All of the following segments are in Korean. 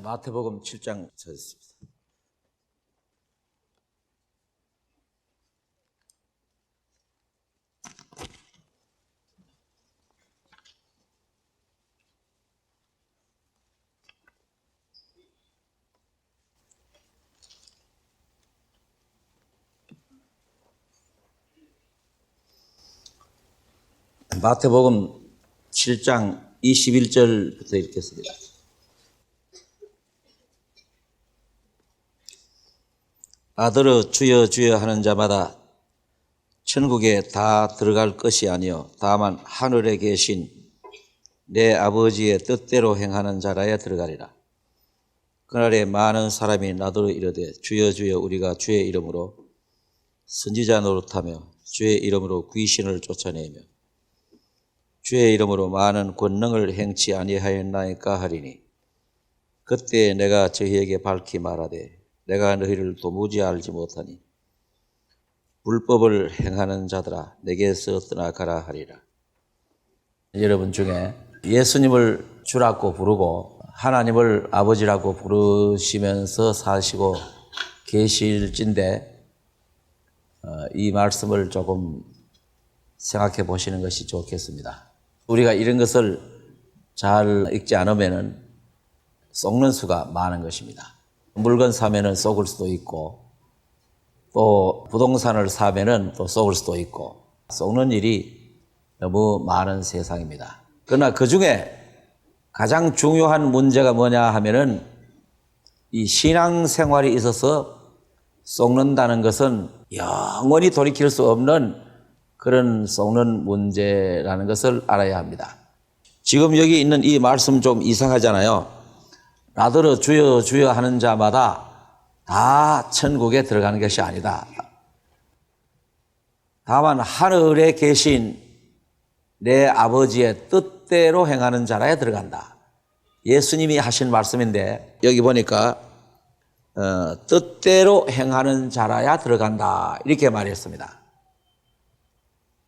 마태복음 7장 찾았습니다. 마태복음 7장 21절부터 읽겠습니다. 아들어 주여 주여 하는 자마다 천국에 다 들어갈 것이 아니요 다만 하늘에 계신 내 아버지의 뜻대로 행하는 자라야 들어가리라. 그날에 많은 사람이 나더러 이르되 주여 주여 우리가 주의 이름으로 선지자 노릇하며 주의 이름으로 귀신을 쫓아내며 주의 이름으로 많은 권능을 행치 아니하였나이까 하리니 그때 내가 저희에게 밝히 말하되 내가 너희를 도무지 알지 못하니 불법을 행하는 자들아 내게서 떠나가라 하리라. 여러분 중에 예수님을 주라고 부르고 하나님을 아버지라고 부르시면서 사시고 계실진데 이 말씀을 조금 생각해 보시는 것이 좋겠습니다. 우리가 이런 것을 잘 읽지 않으면 속는 수가 많은 것입니다. 물건 사면은 속을 수도 있고 또 부동산을 사면은 또 속을 수도 있고 속는 일이 너무 많은 세상입니다. 그러나 그 중에 가장 중요한 문제가 뭐냐 하면은 이 신앙생활에 있어서 속는다는 것은 영원히 돌이킬 수 없는 그런 속는 문제라는 것을 알아야 합니다. 지금 여기 있는 이 말씀 좀 이상하잖아요. 나더러 주여 주여 하는 자마다 다 천국에 들어가는 것이 아니다. 다만 하늘에 계신 내 아버지의 뜻대로 행하는 자라야 들어간다. 예수님이 하신 말씀인데 여기 보니까 뜻대로 행하는 자라야 들어간다 이렇게 말했습니다.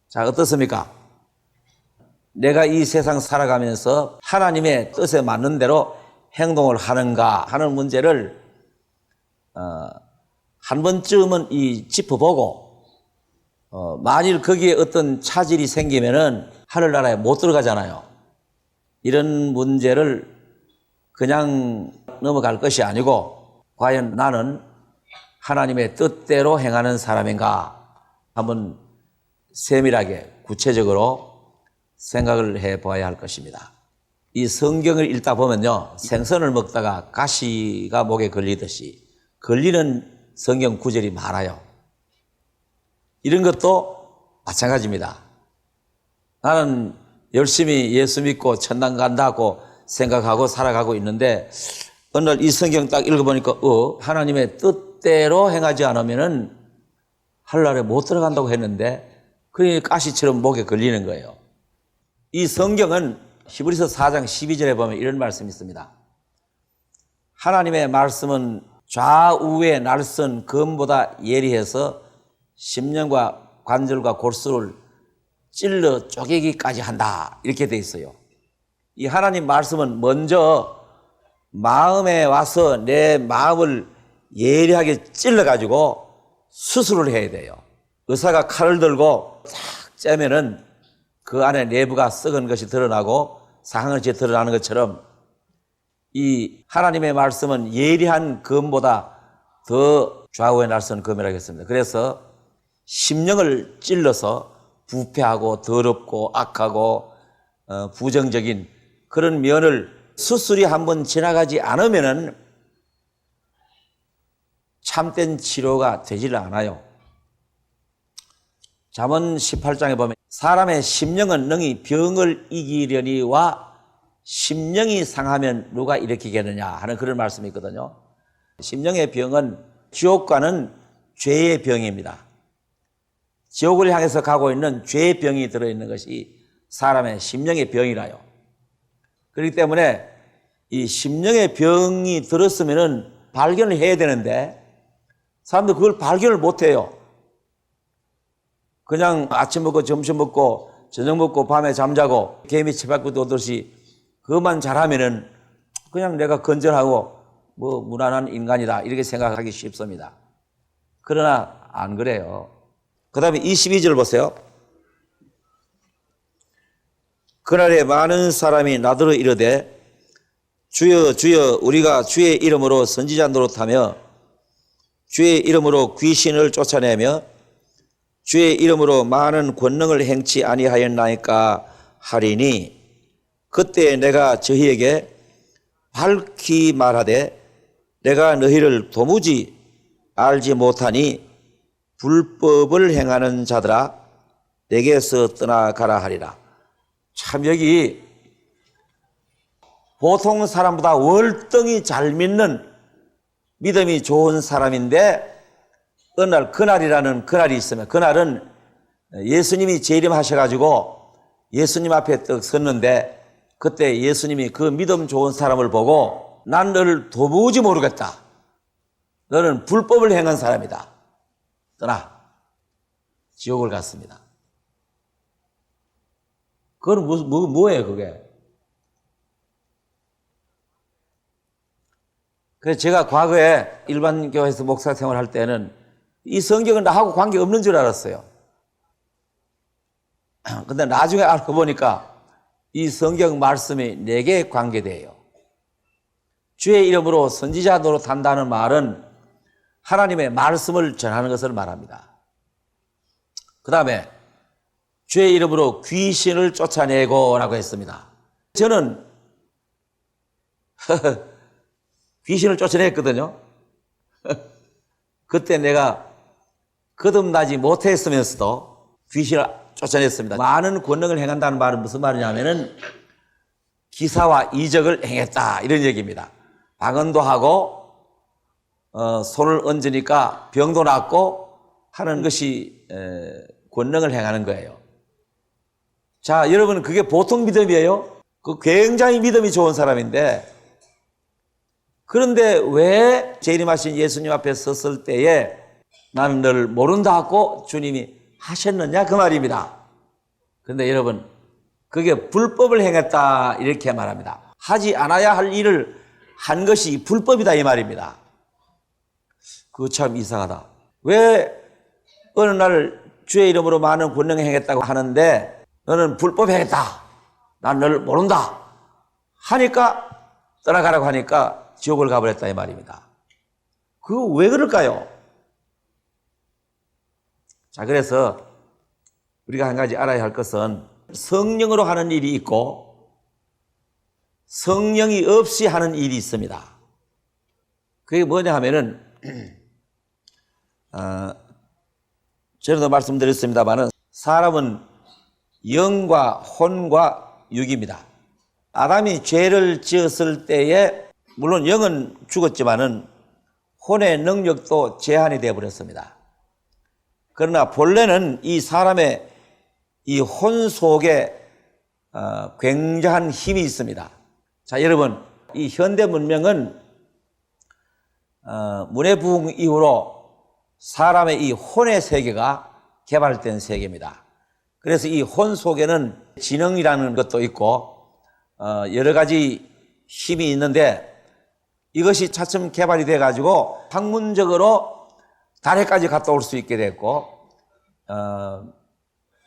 자, 어떻습니까? 내가 이 세상 살아가면서 하나님의 뜻에 맞는 대로 행동을 하는가 하는 문제를 한 번쯤은 짚어보고 만일 거기에 어떤 차질이 생기면은 하늘나라에 못 들어가잖아요. 이런 문제를 그냥 넘어갈 것이 아니고 과연 나는 하나님의 뜻대로 행하는 사람인가 한번 세밀하게 구체적으로 생각을 해봐야 할 것입니다. 이 성경을 읽다 보면요, 생선을 먹다가 가시가 목에 걸리듯이 걸리는 성경 구절이 많아요. 이런 것도 마찬가지입니다. 나는 열심히 예수 믿고 천당 간다고 생각하고 살아가고 있는데 어느 날 이 성경 딱 읽어보니까 하나님의 뜻대로 행하지 않으면은 하늘나라에 못 들어간다고 했는데 그러니 가시처럼 목에 걸리는 거예요. 이 성경은 히브리서 4장 12절에 보면 이런 말씀이 있습니다. 하나님의 말씀은 좌우의 날선 검보다 예리해서 심령과 관절과 골수를 찔러 쪼개기까지 한다 이렇게 돼 있어요. 이 하나님 말씀은 먼저 마음에 와서 내 마음을 예리하게 찔러가지고 수술을 해야 돼요. 의사가 칼을 들고 탁 째면은 그 안에 내부가 썩은 것이 드러나고 상한 것이 드러나는 것처럼 이 하나님의 말씀은 예리한 검보다 더 좌우에 날선 검이라고 했습니다. 그래서 심령을 찔러서 부패하고 더럽고 악하고 부정적인 그런 면을 수술이 한번 지나가지 않으면은 참된 치료가 되질 않아요. 잠언 18장에 보면 사람의 심령은 능히 병을 이기려니와 심령이 상하면 누가 일으키겠느냐 하는 그런 말씀이 있거든요. 심령의 병은 지옥과는 죄의 병입니다. 지옥을 향해서 가고 있는 죄의 병이 들어있는 것이 사람의 심령의 병이라요. 그렇기 때문에 이 심령의 병이 들었으면은 발견을 해야 되는데 사람들 그걸 발견을 못 해요. 그냥 아침 먹고 점심 먹고 저녁 먹고 밤에 잠자고 개미 치바꾸도 오듯이 그것만 잘하면은 그냥 내가 건전하고 뭐 무난한 인간이다 이렇게 생각하기 쉽습니다. 그러나 안 그래요. 그 다음에 22절 보세요. 그날에 많은 사람이 나더러 이르되 주여 주여 우리가 주의 이름으로 선지자 노릇하며 주의 이름으로 귀신을 쫓아내며 주의 이름으로 많은 권능을 행치 아니하였나이까 하리니 그때 내가 저희에게 밝히 말하되 내가 너희를 도무지 알지 못하니 불법을 행하는 자들아 내게서 떠나가라 하리라. 참 여기 보통 사람보다 월등히 잘 믿는 믿음이 좋은 사람인데 어느 날 그날이라는 그날이 있으면 그날은 예수님이 재림하셔가지고 예수님 앞에 떡 섰는데 그때 예수님이 그 믿음 좋은 사람을 보고 난 너를 도무지 모르겠다. 너는 불법을 행한 사람이다. 떠나. 지옥을 갔습니다. 그건 뭐예요 그게? 그래서 제가 과거에 일반 교회에서 목사 생활할 때는 이 성경은 나하고 관계없는 줄 알았어요. 근데 나중에 알고 보니까 이 성경 말씀이 내게 관계돼요. 주의 이름으로 선지자 노릇한다는 말은 하나님의 말씀을 전하는 것을 말합니다. 그 다음에 주의 이름으로 귀신을 쫓아내고 라고 했습니다. 저는 귀신을 쫓아냈거든요. 그때 내가 거듭나지 못했으면서도 귀신을 쫓아냈습니다. 많은 권능을 행한다는 말은 무슨 말이냐면은 기사와 이적을 행했다 이런 얘기입니다. 방언도 하고 손을 얹으니까 병도 낫고 하는 것이 권능을 행하는 거예요. 자, 여러분 그게 보통 믿음이에요? 그 굉장히 믿음이 좋은 사람인데 그런데 왜 재림하신 예수님 앞에 섰을 때에 나는 너를 모른다 하고 주님이 하셨느냐 그 말입니다. 그런데 여러분 그게 불법을 행했다 이렇게 말합니다. 하지 않아야 할 일을 한 것이 불법이다 이 말입니다. 그거 참 이상하다. 왜 어느 날 주의 이름으로 많은 권능을 행했다고 하는데 너는 불법 행했다. 난 너를 모른다. 하니까 떠나가라고 하니까 지옥을 가버렸다 이 말입니다. 그거 왜 그럴까요? 자, 그래서 우리가 한 가지 알아야 할 것은 성령으로 하는 일이 있고 성령이 없이 하는 일이 있습니다. 그게 뭐냐 하면은 전에도 말씀드렸습니다만은 사람은 영과 혼과 육입니다. 아담이 죄를 지었을 때에 물론 영은 죽었지만은 혼의 능력도 제한이 되어 버렸습니다. 그러나 본래는 이 사람의 이 혼 속에 굉장한 힘이 있습니다. 자, 여러분, 이 현대 문명은 문해부흥 이후로 사람의 이 혼의 세계가 개발된 세계입니다. 그래서 이 혼 속에는 지능이라는 것도 있고 여러 가지 힘이 있는데 이것이 차츰 개발이 돼가지고 학문적으로 달에까지 갔다 올 수 있게 됐고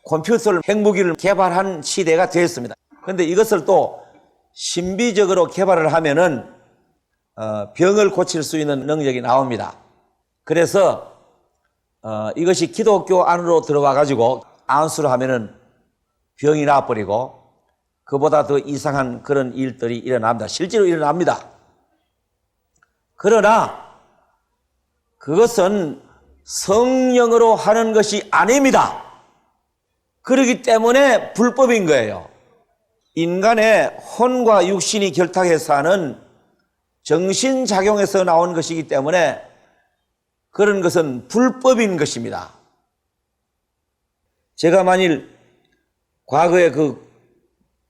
컴퓨터를 핵무기를 개발한 시대가 되었습니다. 그런데 이것을 또 신비적으로 개발을 하면은 병을 고칠 수 있는 능력이 나옵니다. 그래서 이것이 기독교 안으로 들어와 가지고 안수를 하면은 병이 나버리고 그보다 더 이상한 그런 일들이 일어납니다. 실제로 일어납니다. 그러나 그것은 성령으로 하는 것이 아닙니다. 그렇기 때문에 불법인 거예요. 인간의 혼과 육신이 결탁해서 하는 정신작용에서 나온 것이기 때문에 그런 것은 불법인 것입니다. 제가 만일 과거에 그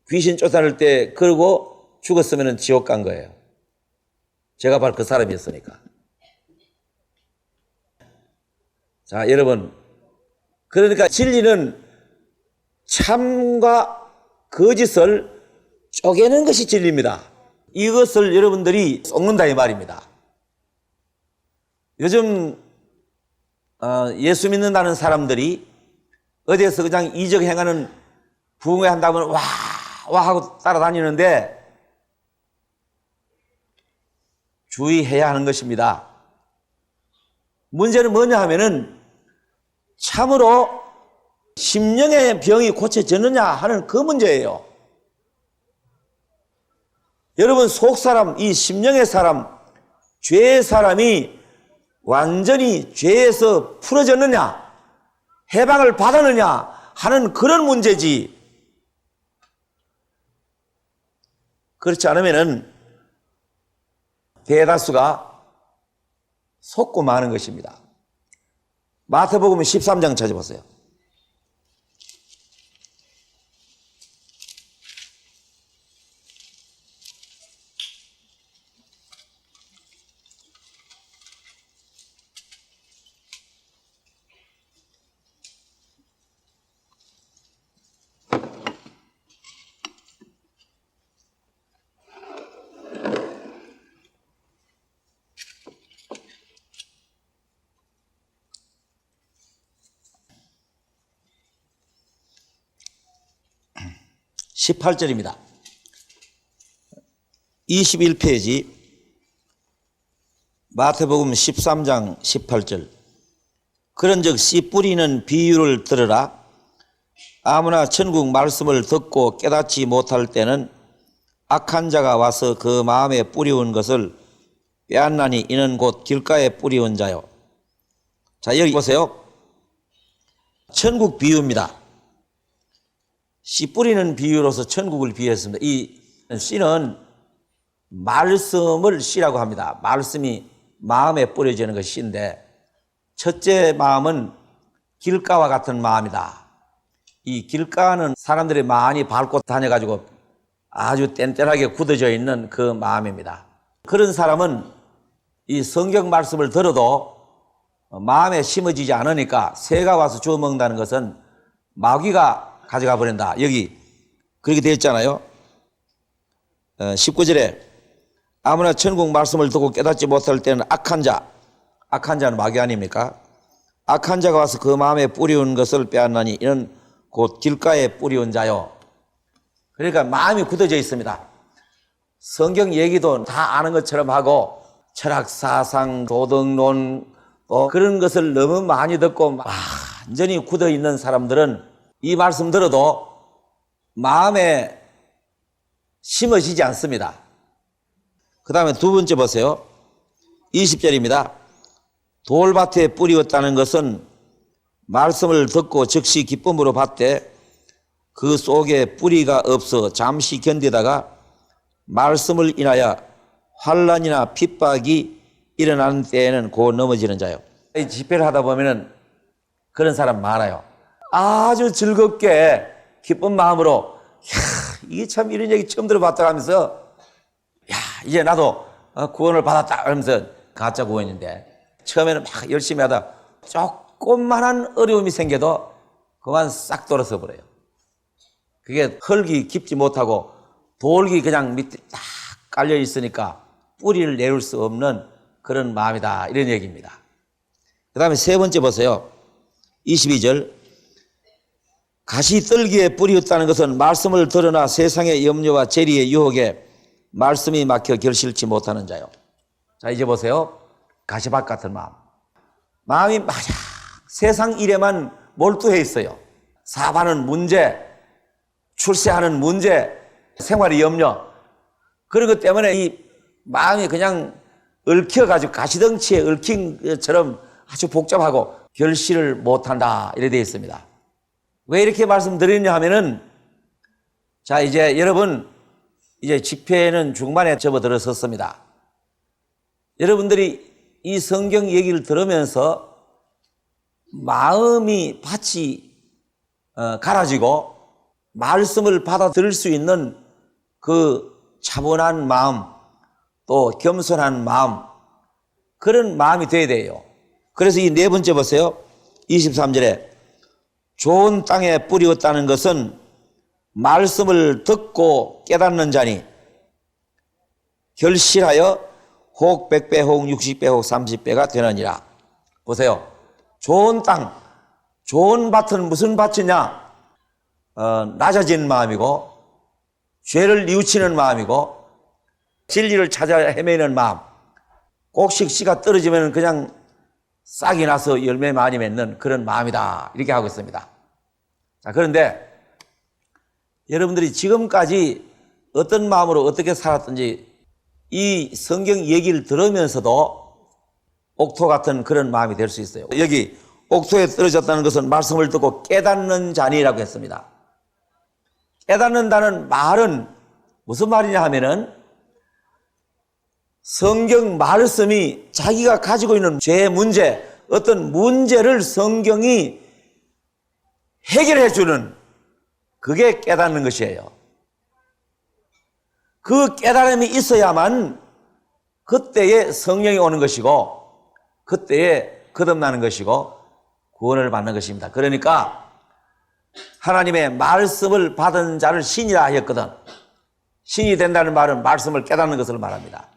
귀신 쫓아낼 때 그러고 죽었으면 지옥 간 거예요. 제가 바로 그 사람이었으니까. 자, 여러분. 그러니까 진리는 참과 거짓을 쪼개는 것이 진리입니다. 이것을 여러분들이 썩는다 이 말입니다. 요즘 예수 믿는다는 사람들이 어디에서 그냥 이적 행하는 부흥회 한다면 와 하고 따라다니는데 주의해야 하는 것입니다. 문제는 뭐냐 하면은 참으로 심령의 병이 고쳐졌느냐 하는 그 문제예요. 여러분 속사람, 이 심령의 사람, 죄의 사람이 완전히 죄에서 풀어졌느냐, 해방을 받았느냐 하는 그런 문제지. 그렇지 않으면은 대다수가 속고 마는 것입니다. 마태복음 13장 찾아보세요. (18절입니다) 21페이지 마태복음 13장 18절. 그런즉 씨 뿌리는 비유를 들으라. 아무나 천국 말씀을 듣고 깨닫지 못할 때는 악한 자가 와서 그 마음에 뿌리운 것을 빼앗나니 이는 곧 길가에 뿌리운 자요. 자, 여기 보세요. 천국 비유입니다. 씨 뿌리는 비유로서 천국을 비유했습니다. 이 씨는 말씀을 씨라고 합니다. 말씀이 마음에 뿌려지는 것이 씨인데, 첫째 마음은 길가와 같은 마음이다. 이 길가는 사람들이 많이 밟고 다녀가지고 아주 뗀뗀하게 굳어져 있는 그 마음입니다. 그런 사람은 이 성경 말씀을 들어도 마음에 심어지지 않으니까 새가 와서 주워 먹는다는 것은 마귀가 가져가 버린다. 여기 그렇게 되어 있잖아요. 19절에 아무나 천국 말씀을 듣고 깨닫지 못할 때는 악한 자는 마귀 아닙니까? 악한 자가 와서 그 마음에 뿌리운 것을 빼앗나니 이는 곧 길가에 뿌리운 자요. 그러니까 마음이 굳어져 있습니다. 성경 얘기도 다 아는 것처럼 하고 철학, 사상, 도덕론 그런 것을 너무 많이 듣고 완전히 굳어 있는 사람들은 이 말씀 들어도 마음에 심어지지 않습니다. 그 다음에 두 번째 보세요. 20절입니다. 돌밭에 뿌리었다는 것은 말씀을 듣고 즉시 기쁨으로 받되 그 속에 뿌리가 없어 잠시 견디다가 말씀을 인하여 환난이나 핍박이 일어나는 때에는 곧 넘어지는 자요. 이 집회를 하다 보면은 그런 사람 많아요. 아주 즐겁게 기쁜 마음으로 이게 참 이런 얘기 처음 들어봤다 하면서 이제 나도 구원을 받았다 하면서 가짜 구원인데 처음에는 막 열심히 하다 조금만한 어려움이 생겨도 그만 싹 돌아서 버려요. 그게 흙이 깊지 못하고 돌기 그냥 밑에 딱 깔려 있으니까 뿌리를 내릴 수 없는 그런 마음이다, 이런 얘기입니다. 그 다음에 세 번째 보세요. 22절. 가시떨기에 뿌리었다는 것은 말씀을 들으나 세상의 염려와 재리의 유혹에 말씀이 막혀 결실치 못하는 자요. 자, 이제 보세요. 가시밭 같은 마음. 마음이 마냥 세상 일에만 몰두해 있어요. 사업하는 문제, 출세하는 문제, 생활의 염려. 그런 것 때문에 이 마음이 그냥 얽혀가지고 가시덩치에 얽힌 것처럼 아주 복잡하고 결실을 못한다, 이래 되어 있습니다. 왜 이렇게 말씀드리냐 하면은, 자, 이제 여러분, 이제 집회는 중반에 접어들었었습니다. 여러분들이 이 성경 얘기를 들으면서 마음이 밭이 갈아지고 말씀을 받아들일 수 있는 그 차분한 마음, 또 겸손한 마음, 그런 마음이 돼야 돼요. 그래서 이 네 번째 보세요. 23절에 좋은 땅에 뿌리었다는 것은 말씀을 듣고 깨닫는 자니 결실하여 혹 100배, 혹 60배, 혹 30배가 되느니라. 보세요. 좋은 땅, 좋은 밭은 무슨 밭이냐? 낮아진 마음이고, 죄를 뉘우치는 마음이고, 진리를 찾아 헤매는 마음. 꼭씩 씨가 떨어지면 그냥 싹이 나서 열매 많이 맺는 그런 마음이다. 이렇게 하고 있습니다. 자, 그런데 여러분들이 지금까지 어떤 마음으로 어떻게 살았든지 이 성경 얘기를 들으면서도 옥토 같은 그런 마음이 될 수 있어요. 여기 옥토에 떨어졌다는 것은 말씀을 듣고 깨닫는 자니라고 했습니다. 깨닫는다는 말은 무슨 말이냐 하면은 성경 말씀이 자기가 가지고 있는 죄의 문제, 어떤 문제를 성경이 해결해 주는 그게 깨닫는 것이에요. 그 깨달음이 있어야만 그때에 성령이 오는 것이고 그때에 거듭나는 것이고 구원을 받는 것입니다. 그러니까 하나님의 말씀을 받은 자를 신이라 하였거든. 신이 된다는 말은 말씀을 깨닫는 것을 말합니다.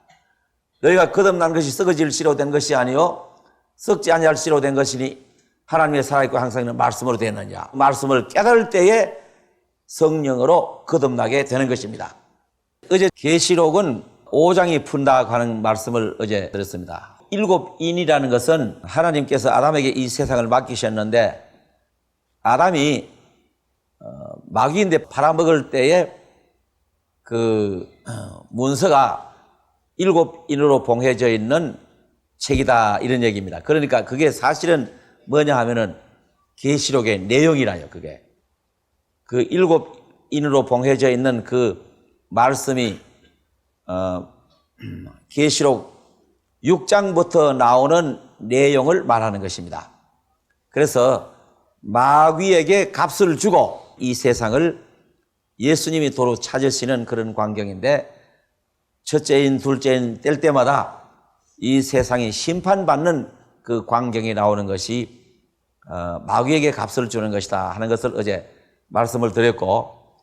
너희가 거듭난 것이 썩어질 씨로 된 것이 아니요 썩지 아니할 씨로 된 것이니 하나님의 살아있고 항상 있는 말씀으로 되느냐. 말씀을 깨달을 때에 성령으로 거듭나게 되는 것입니다. 어제 계시록은 5장이 푼다고 하는 말씀을 어제 들었습니다. 7인이라는 것은 하나님께서 아담에게 이 세상을 맡기셨는데 아담이 마귀인데 팔아먹을 때에 그 문서가 7인으로 봉해져 있는 책이다 이런 얘기입니다. 그러니까 그게 사실은 뭐냐 하면은 계시록의 내용이라요. 그게 그 7인으로 봉해져 있는 그 말씀이 계시록 6장부터 나오는 내용을 말하는 것입니다. 그래서 마귀에게 값을 주고 이 세상을 예수님이 도로 찾으시는 그런 광경인데 첫째인 둘째인 뗄 때마다 이 세상이 심판받는 그 광경이 나오는 것이 마귀에게 값을 주는 것이다 하는 것을 어제 말씀을 드렸고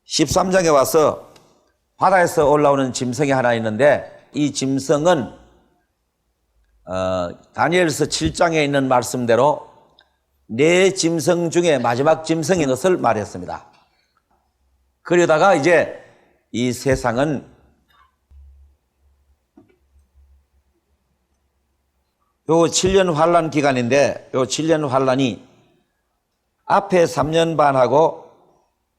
13장에 와서 바다에서 올라오는 짐승이 하나 있는데 이 짐승은 다니엘서 7장에 있는 말씀대로 네 짐승 중에 마지막 짐승인 것을 말했습니다. 그러다가 이제 이 세상은 요 7년 환란 기간인데 요 7년 환란이 앞에 3년 반하고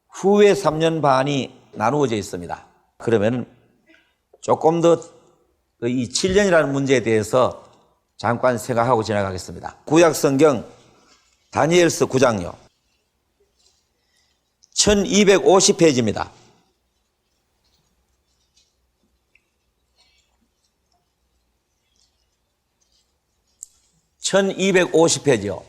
후에 3년 반이 나누어져 있습니다. 그러면 조금 더 이 7년이라는 문제에 대해서 잠깐 생각하고 지나가겠습니다. 구약 성경 다니엘서 9장요. 1250페이지입니다. (1250페이지요)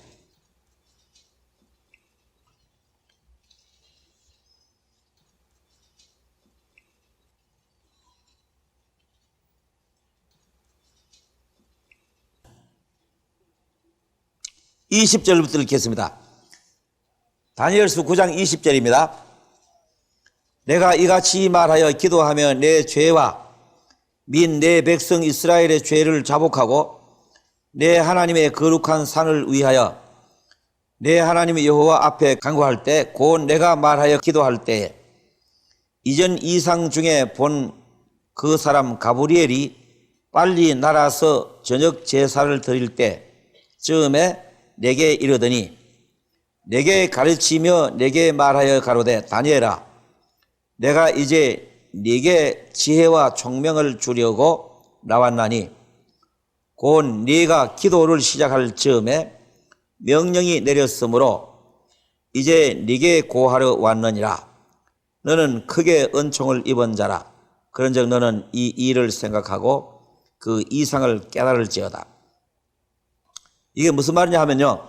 (20절부터) 읽겠습니다. 다니엘서 9장 20절입니다. 내가 이같이 말하여 기도하며 내 죄와 및 내 백성 이스라엘의 죄를 자복하고 내 하나님의 거룩한 산을 위하여 내 하나님 여호와 앞에 간구할 때 곧 내가 말하여 기도할 때에 이전 이상 중에 본 그 사람 가브리엘이 빨리 날아서 저녁 제사를 드릴 때 즈음에 내게 이르더니 내게 가르치며 내게 말하여 가로되 다니엘아 내가 이제 네게 지혜와 총명을 주려고 나왔나니 곧 네가 기도를 시작할 즈음에 명령이 내렸으므로 이제 네게 고하러 왔느니라. 너는 크게 은총을 입은 자라. 그런즉 너는 이 일을 생각하고 그 이상을 깨달을지어다. 이게 무슨 말이냐 하면요.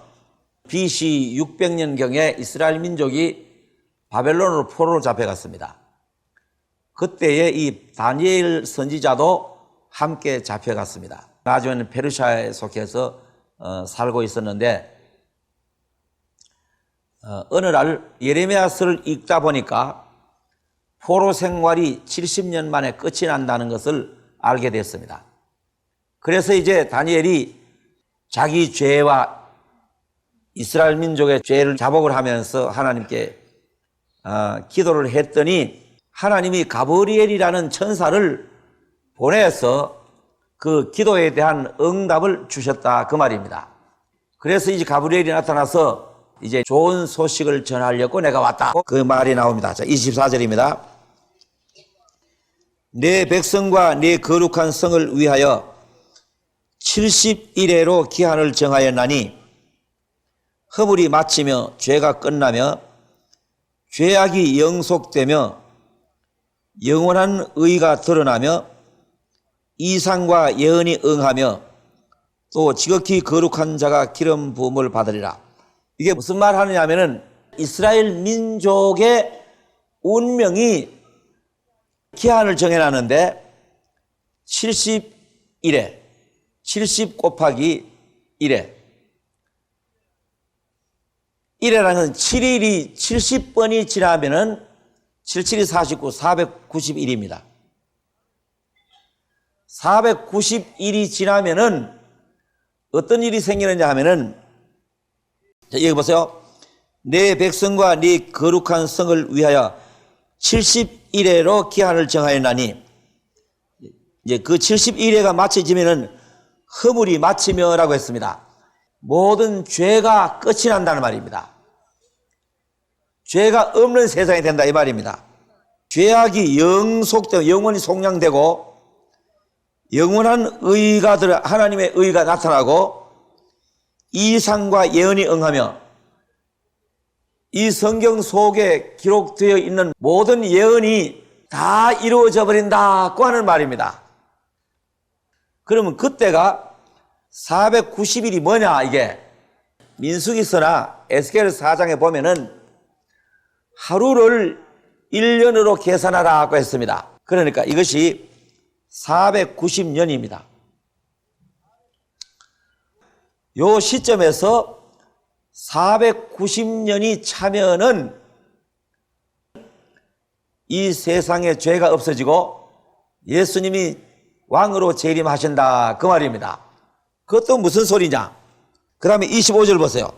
BC 600년경에 이스라엘 민족이 바벨론으로 포로로 잡혀갔습니다. 그때에 이 다니엘 선지자도 함께 잡혀갔습니다. 나중에는 페르시아에 속해서 살고 있었는데 어느 날 예레미야서를 읽다 보니까 포로 생활이 70년 만에 끝이 난다는 것을 알게 됐습니다. 그래서 이제 다니엘이 자기 죄와 이스라엘 민족의 죄를 자복을 하면서 하나님께 기도를 했더니 하나님이 가브리엘이라는 천사를 보내서 그 기도에 대한 응답을 주셨다, 그 말입니다. 그래서 이제 가브리엘이 나타나서 이제 좋은 소식을 전하려고 내가 왔다, 그 말이 나옵니다. 자, 24절입니다. 내 백성과 내 거룩한 성을 위하여 70일에로 기한을 정하였나니 허물이 마치며 죄가 끝나며 죄악이 영속되며 영원한 의가 드러나며 이상과 예언이 응하며 또 지극히 거룩한 자가 기름 부음을 받으리라. 이게 무슨 말 하느냐 하면은 이스라엘 민족의 운명이 기한을 정해놨는데 70일에 70 곱하기 1에 1이라는 건 7일이 70번이 지나면은 77이 49, 491입니다. 491이 지나면은 어떤 일이 생기느냐 하면은, 자, 여기 보세요. 내 백성과 네 거룩한 성을 위하여 70일에로 기한을 정하였나니, 이제 그 70일에가 마쳐지면은 허물이 마치며라고 했습니다. 모든 죄가 끝이 난다는 말입니다. 죄가 없는 세상이 된다, 이 말입니다. 죄악이 영속되고 영원히 속량되고 영원한 의가 하나님의 의가 나타나고 이상과 예언이 응하며 이 성경 속에 기록되어 있는 모든 예언이 다 이루어져 버린다고 하는 말입니다. 그러면 그때가 490일이 뭐냐, 이게 민수기서나 에스겔 4장에 보면은 하루를 1년으로 계산하라고 했습니다. 그러니까 이것이 490년입니다. 요 시점에서 490년이 차면은 이 세상에 죄가 없어지고 예수님이 왕으로 재림하신다, 그 말입니다. 그것도 무슨 소리냐? 그 다음에 25절 보세요.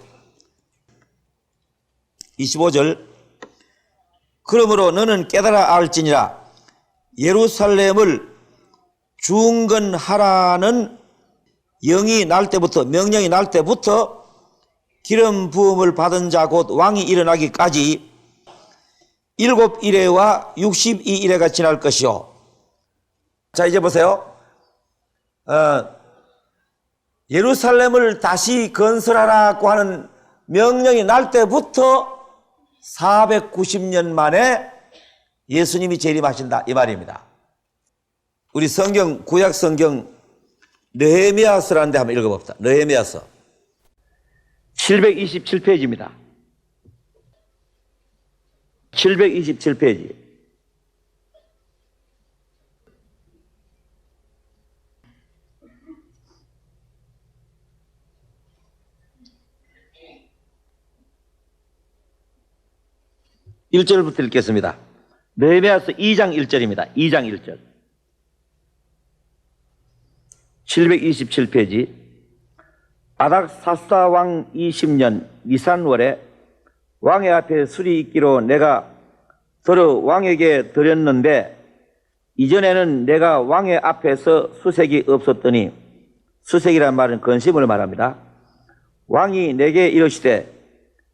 25절. 그러므로 너는 깨달아 알지니라. 예루살렘을 중건하라는 명령이 날 때부터 기름 부음을 받은 자 곧 왕이 일어나기까지 7일에와 62일에가 지날 것이요. 자, 이제 보세요. 예루살렘을 다시 건설하라고 하는 명령이 날 때부터 490년 만에 예수님이 재림하신다, 이 말입니다. 우리 성경, 구약 성경 느헤미야서라는 데 한번 읽어봅시다. 느헤미야서 727페이지입니다. 727페이지. (1절부터) 읽겠습니다. 느헤미야서 2장 1절입니다. 2장 1절. 727페이지. 아닥사스다 왕 20년 니산월에 왕의 앞에 술이 있기로 내가 들어 왕에게 드렸는데 이전에는 내가 왕의 앞에서 수색이 없었더니, 수색이란 말은 근심을 말합니다. 왕이 내게 이르시되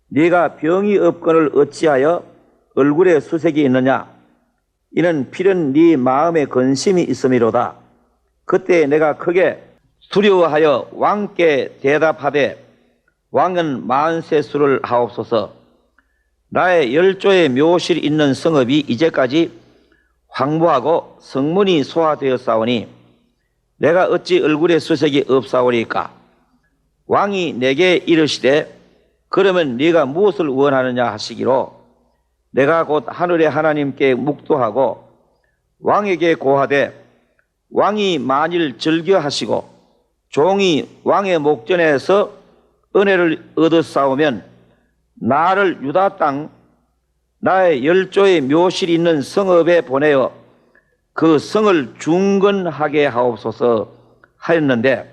네가 병이 없거늘 어찌하여 얼굴에 수색이 있느냐? 이는 필연 네 마음에 근심이 있음이로다. 그때 내가 크게 두려워하여 왕께 대답하되 왕은 만세수를 하옵소서. 나의 열조의 묘실이 있는 성읍이 이제까지 황무하고 성문이 소화되었사오니 내가 어찌 얼굴에 수색이 없사오리까? 왕이 내게 이르시되 그러면 네가 무엇을 원하느냐 하시기로 내가 곧 하늘의 하나님께 묵도하고 왕에게 고하되 왕이 만일 즐겨하시고 종이 왕의 목전에서 은혜를 얻었사오면 나를 유다 땅 나의 열조의 묘실이 있는 성읍에 보내어 그 성을 중건하게 하옵소서 하였는데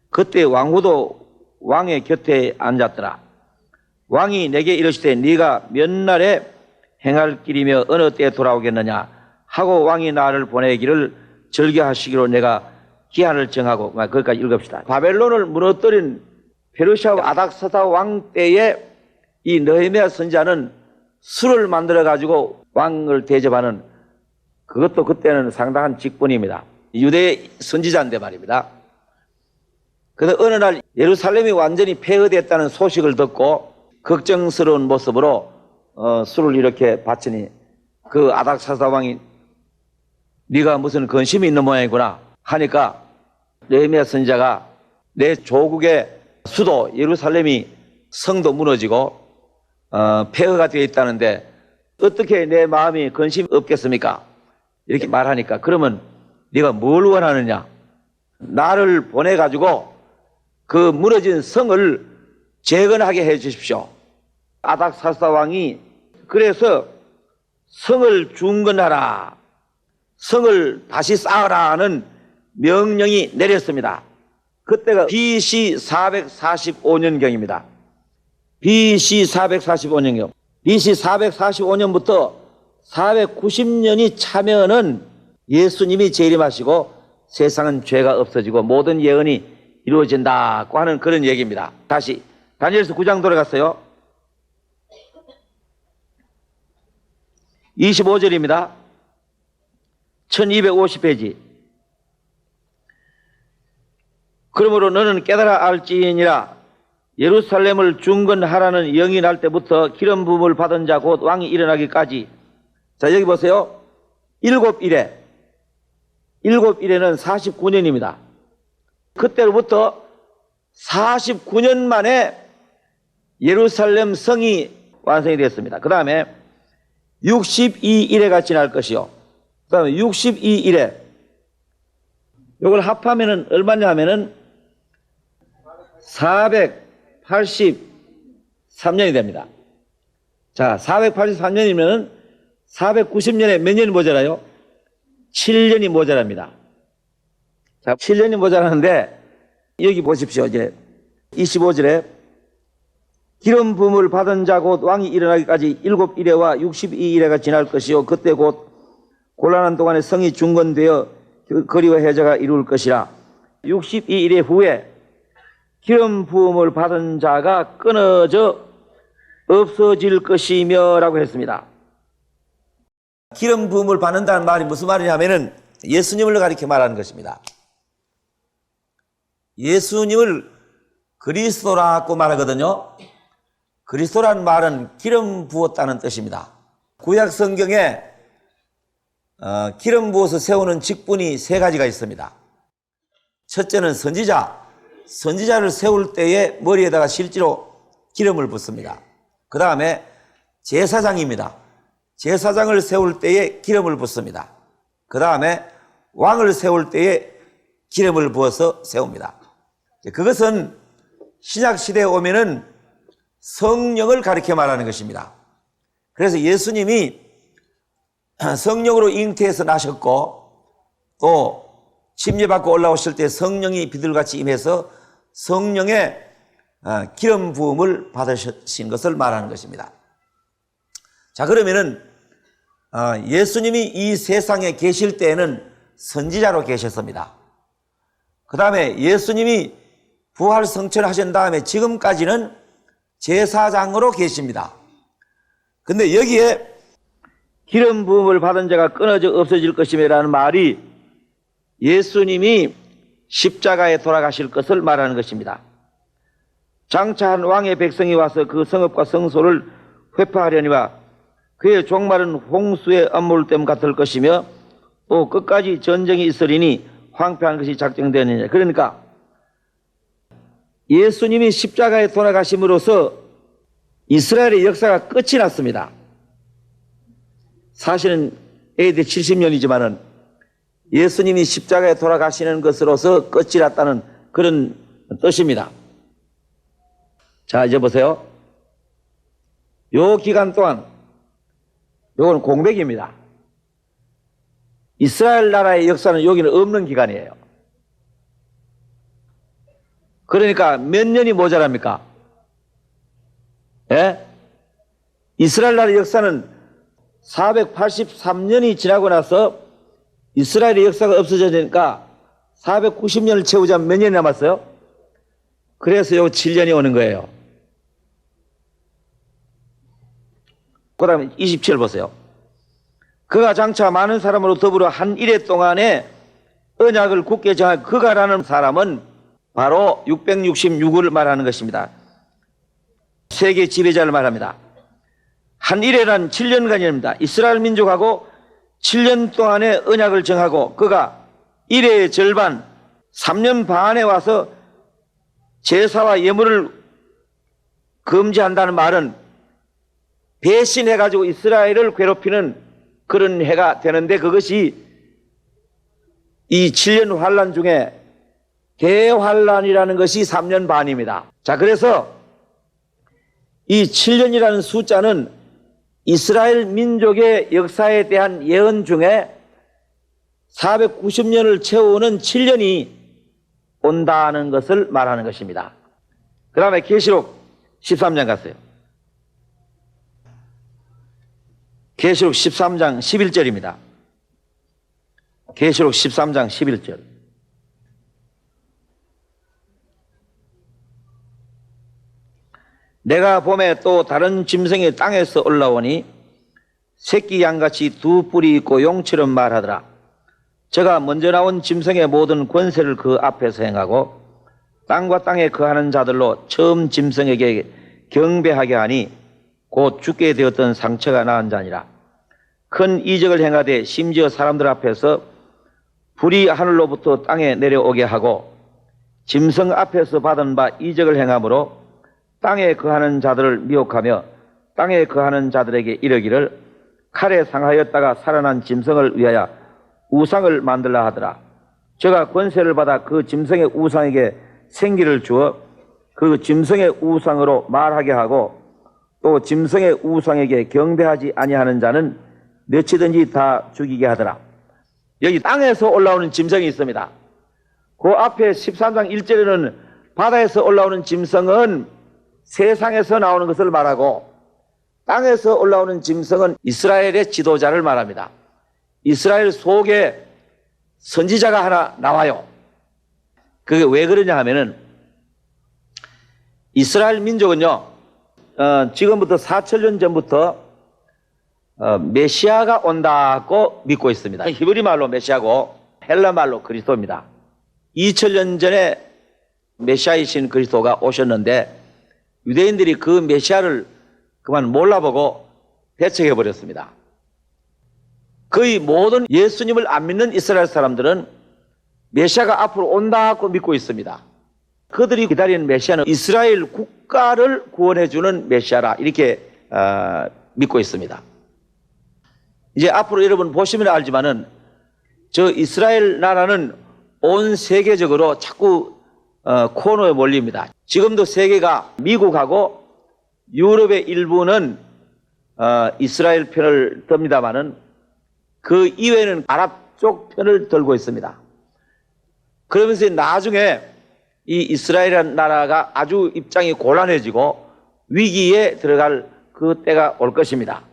그때 왕후도 왕의 곁에 앉았더라. 왕이 내게 이르시되 네가 몇 날에 행할 길이며 어느 때에 돌아오겠느냐 하고 왕이 나를 보내기를 절기하시기로 내가 기한을 정하고. 거기까지 읽읍시다. 바벨론을 무너뜨린 페르시아 아닥사다 왕 때에 이 느헤미야 선지자는 술을 만들어 가지고 왕을 대접하는, 그것도 그때는 상당한 직분입니다. 유대 선지자인데 말입니다. 그런데 어느 날 예루살렘이 완전히 폐허됐다는 소식을 듣고 걱정스러운 모습으로 술을 이렇게 바치니 그 아닥사다 왕이 네가 무슨 근심이 있는 모양이구나 하니까 느헤미야 선지자가 내 조국의 수도 예루살렘이 성도 무너지고 폐허가 되어 있다는데 어떻게 내 마음이 근심이 없겠습니까? 이렇게 말하니까 그러면 네가 뭘 원하느냐? 나를 보내가지고 그 무너진 성을 재건하게 해 주십시오. 아닥사스다 왕이 그래서 성을 중건하라, 성을 다시 쌓으라 하는 명령이 내렸습니다. 그때가 BC 445년경입니다. BC 445년경. BC 445년부터 490년이 차면은 예수님이 재림하시고 세상은 죄가 없어지고 모든 예언이 이루어진다고 하는 그런 얘기입니다. 다시 다니엘서 9장 돌아갔어요. 25절입니다. 1250페이지. 그러므로 너는 깨달아 알지니라. 예루살렘을 중건하라는 영이 날 때부터 기름 부음을 받은 자 곧 왕이 일어나기까지. 자, 여기 보세요. 7일에 49년입니다. 그때로부터 49년 만에 예루살렘 성이 완성이 됐습니다. 그 다음에 62일에가 지날 것이요. 그 다음에 62일에 이걸 합하면은 얼마냐 하면은 483년이 됩니다. 자, 483년이면은 490년에 몇 년이 모자라요? 7년이 모자랍니다. 자, 7년이 모자라는데 여기 보십시오. 이제 25절에 기름 부음을 받은 자 곧 왕이 일어나기까지 7일에와 62일에가 지날 것이요 그때 곧 곤란한 동안에 성이 중건되어 거리와 해저가 이룰 것이라. 62일 후에 기름 부음을 받은 자가 끊어져 없어질 것이며 라고 했습니다. 기름 부음을 받는다는 말이 무슨 말이냐면은 예수님을 가리켜 말하는 것입니다. 예수님을 그리스도라고 말하거든요. 그리스도라는 말은 기름 부었다는 뜻입니다. 구약 성경에 기름 부어서 세우는 직분이 세 가지가 있습니다. 첫째는 선지자를 세울 때에 머리에다가 실제로 기름을 붓습니다. 그 다음에 제사장입니다. 제사장을 세울 때에 기름을 붓습니다. 그 다음에 왕을 세울 때에 기름을 부어서 세웁니다. 그것은 신약시대에 오면은 성령을 가리켜 말하는 것입니다. 그래서 예수님이 성령으로 잉태해서 나셨고 또 침례받고 올라오실 때 성령이 비둘같이 임해서 성령의 기름 부음을 받으신 것을 말하는 것입니다. 자, 그러면은 예수님이 이 세상에 계실 때에는 선지자로 계셨습니다. 그 다음에 예수님이 부활 성천하신 다음에 지금까지는 제사장으로 계십니다. 근데 여기에 기름 부음을 받은 자가 끊어져 없어질 것이라는 말이 예수님이 십자가에 돌아가실 것을 말하는 것입니다. 장차 한 왕의 백성이 와서 그 성읍과 성소를 회파하려니와 그의 종말은 홍수의 âm몰댐 같을 것이며 또 끝까지 전쟁이 있으리니 황폐한 것이 작정되느니라. 그러니까 예수님이 십자가에 돌아가심으로써 이스라엘의 역사가 끝이 났습니다. 사실은 AD 70년이지만은 예수님이 십자가에 돌아가시는 것으로서 끝이 났다는 그런 뜻입니다. 자, 이제 보세요. 요 기간 동안 요건 공백입니다. 이스라엘 나라의 역사는 여기는 없는 기간이에요. 그러니까 몇 년이 모자랍니까? 예? 이스라엘 나라의 역사는 483년이 지나고 나서 이스라엘의 역사가 없어지니까 490년을 채우자면 몇 년이 남았어요? 그래서 요 7년이 오는 거예요. 그 다음에 27 보세요. 그가 장차 많은 사람으로 더불어 한 이래 동안에 언약을 굳게 정할 그가라는 사람은 바로 666을 말하는 것입니다. 세계 지배자를 말합니다. 한 이래란 7년간입니다. 이스라엘 민족하고 7년 동안의 언약을 정하고 그가 이래의 절반 3년 반에 와서 제사와 예물을 금지한다는 말은 배신해가지고 이스라엘을 괴롭히는 그런 해가 되는데 그것이 이 7년 환란 중에 대환란이라는 것이 3년 반입니다. 자, 그래서 이 7년이라는 숫자는 이스라엘 민족의 역사에 대한 예언 중에 490년을 채우는 7년이 온다는 것을 말하는 것입니다. 그 다음에 계시록 13장 갔어요. 계시록 13장 11절입니다. 계시록 13장 11절. 내가 봄에 또 다른 짐승이 땅에서 올라오니 새끼 양같이 두 뿔이 있고 용처럼 말하더라. 저가 먼저 나온 짐승의 모든 권세를 그 앞에서 행하고 땅과 땅에 거하는 자들로 처음 짐승에게 경배하게 하니 곧 죽게 되었던 상처가 나은 자니라. 큰 이적을 행하되 심지어 사람들 앞에서 불이 하늘로부터 땅에 내려오게 하고 짐승 앞에서 받은 바 이적을 행함으로 땅에 거하는 자들을 미혹하며 땅에 거하는 자들에게 이르기를 칼에 상하였다가 살아난 짐승을 위하여 우상을 만들라 하더라. 저가 권세를 받아 그 짐승의 우상에게 생기를 주어 그 짐승의 우상으로 말하게 하고 또 짐승의 우상에게 경배하지 아니하는 자는 몇이든지 다 죽이게 하더라. 여기 땅에서 올라오는 짐승이 있습니다. 그 앞에 13장 1절에는 바다에서 올라오는 짐승은 세상에서 나오는 것을 말하고 땅에서 올라오는 짐승은 이스라엘의 지도자를 말합니다. 이스라엘 속에 선지자가 하나 나와요. 그게 왜 그러냐 하면은 이스라엘 민족은요, 지금부터 4천년 전부터 메시아가 온다고 믿고 있습니다. 히브리 말로 메시아고 헬라 말로 그리스도입니다. 2000년 전에 메시아이신 그리스도가 오셨는데 유대인들이 그 메시아를 그만 몰라보고 배척해 버렸습니다. 거의 모든 예수님을 안 믿는 이스라엘 사람들은 메시아가 앞으로 온다고 믿고 있습니다. 그들이 기다리는 메시아는 이스라엘 국가를 구원해주는 메시아라 이렇게 믿고 있습니다. 이제 앞으로 여러분 보시면 알지만은 저 이스라엘 나라는 온 세계적으로 자꾸 코너에 몰립니다. 지금도 세계가 미국하고 유럽의 일부는 이스라엘 편을 듭니다마는 그 이외에는 아랍 쪽 편을 들고 있습니다. 그러면서 나중에 이 이스라엘이라는 나라가 아주 입장이 곤란해지고 위기에 들어갈 그 때가 올 것입니다.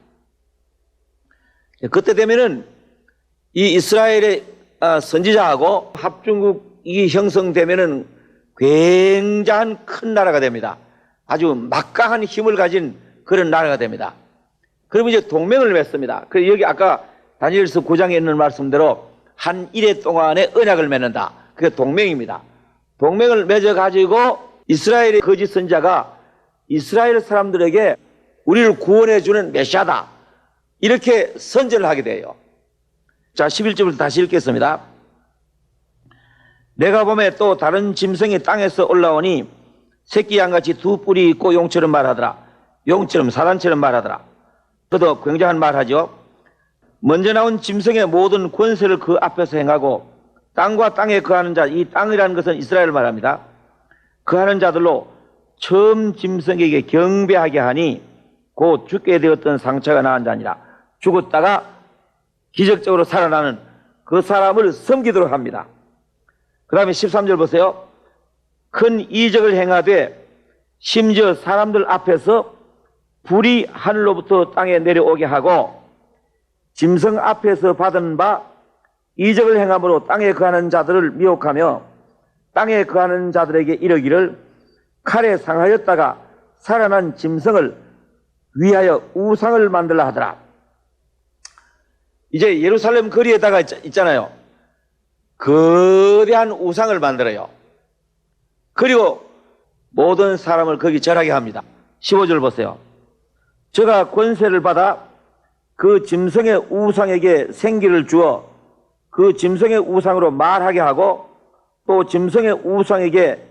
그때 되면은 이 이스라엘의 선지자하고 합중국이 형성되면은 굉장한 큰 나라가 됩니다. 아주 막강한 힘을 가진 그런 나라가 됩니다. 그러면 이제 동맹을 맺습니다. 그래서 여기 아까 다니엘서 9장에 있는 말씀대로 한 이래 동안에 언약을 맺는다. 그게 동맹입니다. 동맹을 맺어가지고 이스라엘의 거짓 선지자가 이스라엘 사람들에게 우리를 구원해주는 메시아다. 이렇게 선전을 하게 돼요. 자, 11절부터 다시 읽겠습니다. 내가 봄에 또 다른 짐승이 땅에서 올라오니 새끼 양같이 두 뿔이 있고 용처럼 말하더라. 용처럼 사단처럼 말하더라. 그도 굉장한 말하죠. 먼저 나온 짐승의 모든 권세를 그 앞에서 행하고 땅과 땅에 거하는 자, 이 땅이라는 것은 이스라엘을 말합니다. 거하는 자들로 처음 짐승에게 경배하게 하니 곧 죽게 되었던 상처가 나은 자니라. 죽었다가 기적적으로 살아나는 그 사람을 섬기도록 합니다. 그 다음에 13절 보세요. 큰 이적을 행하되 심지어 사람들 앞에서 불이 하늘로부터 땅에 내려오게 하고 짐승 앞에서 받은 바 이적을 행함으로 땅에 거하는 자들을 미혹하며 땅에 거하는 자들에게 이르기를 칼에 상하였다가 살아난 짐승을 위하여 우상을 만들라 하더라. 이제 예루살렘 거리에다가 있잖아요. 거대한 우상을 만들어요. 그리고 모든 사람을 거기 절하게 합니다. 15절 보세요. 저가 권세를 받아 그 짐승의 우상에게 생기를 주어 그 짐승의 우상으로 말하게 하고 또 짐승의 우상에게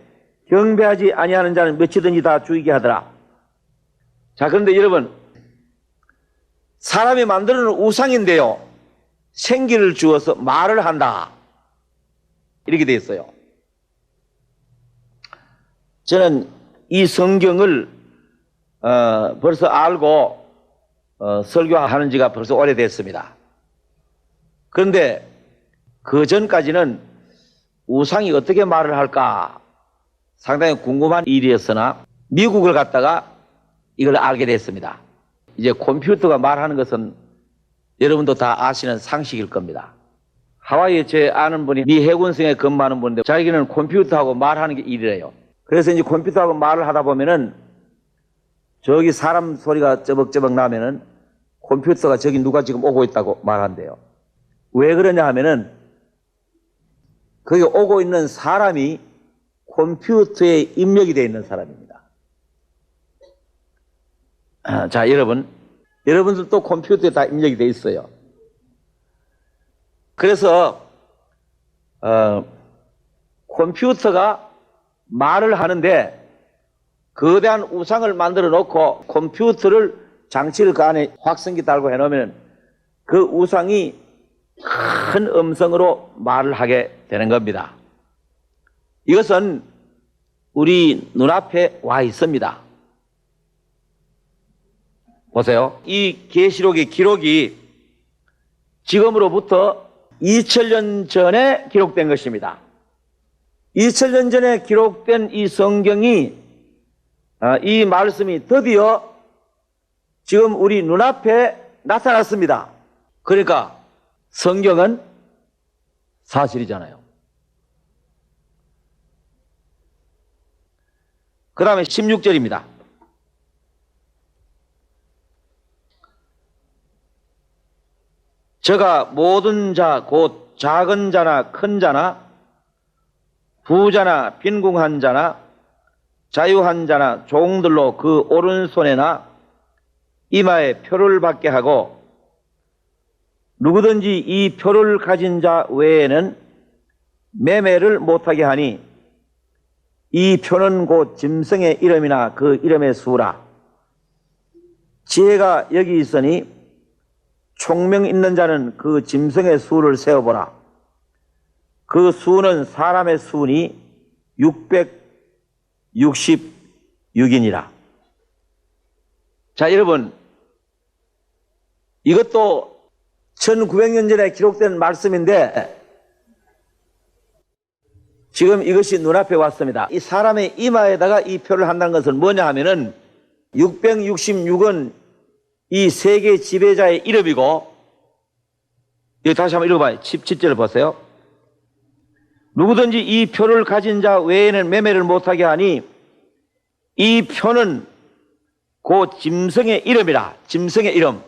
경배하지 아니하는 자는 몇이든지 다 죽이게 하더라. 자, 그런데 여러분, 사람이 만드는 우상인데요, 생기를 주어서 말을 한다, 이렇게 되어 있어요. 저는 이 성경을 벌써 알고 설교하는 지가 벌써 오래됐습니다. 그런데 그 전까지는 우상이 어떻게 말을 할까 상당히 궁금한 일이었으나 미국을 갔다가 이걸 알게 됐습니다. 이제 컴퓨터가 말하는 것은 여러분도 다 아시는 상식일 겁니다. 하와이에 제 아는 분이 미 해군성에 근무하는 분인데 자기는 컴퓨터하고 말하는 게 일이래요. 그래서 이제 컴퓨터하고 말을 하다 보면은 저기 사람 소리가 쩌벅쩌벅 나면은 컴퓨터가 저기 누가 지금 오고 있다고 말한대요. 왜 그러냐 하면은 거기 오고 있는 사람이 컴퓨터에 입력이 되어 있는 사람입니다. 자, 여러분들도 컴퓨터에 다 입력이 되어 있어요. 그래서 컴퓨터가 말을 하는데 거대한 우상을 만들어 놓고 컴퓨터를 장치를 그 안에 확성기 달고 해놓으면 그 우상이 큰 음성으로 말을 하게 되는 겁니다. 이것은 우리 눈앞에 와 있습니다. 보세요. 이 계시록의 기록이 지금으로부터 2000년 전에 기록된 것입니다. 2000년 전에 기록된 이 성경이 이 말씀이 드디어 지금 우리 눈앞에 나타났습니다. 그러니까 성경은 사실이잖아요. 그 다음에 16절입니다. 저가 모든 자 곧 작은 자나 큰 자나 부자나 빈궁한 자나 자유한 자나 종들로 그 오른손에나 이마에 표를 받게 하고 누구든지 이 표를 가진 자 외에는 매매를 못하게 하니 이 표는 곧 짐승의 이름이나 그 이름의 수라. 지혜가 여기 있으니 총명 있는 자는 그 짐승의 수를 세어보라. 그 수는 사람의 수니 666이니라. 자, 여러분, 이것도 1900년 전에 기록된 말씀인데 지금 이것이 눈앞에 왔습니다. 이 사람의 이마에다가 이 표를 한다는 것은 뭐냐 하면은 666은 이 세계 지배자의 이름이고, 여기 다시 한번 읽어봐요. 17절을 보세요. 누구든지 이 표를 가진 자 외에는 매매를 못하게 하니 이 표는 곧 짐승의 이름이라. 짐승의 이름.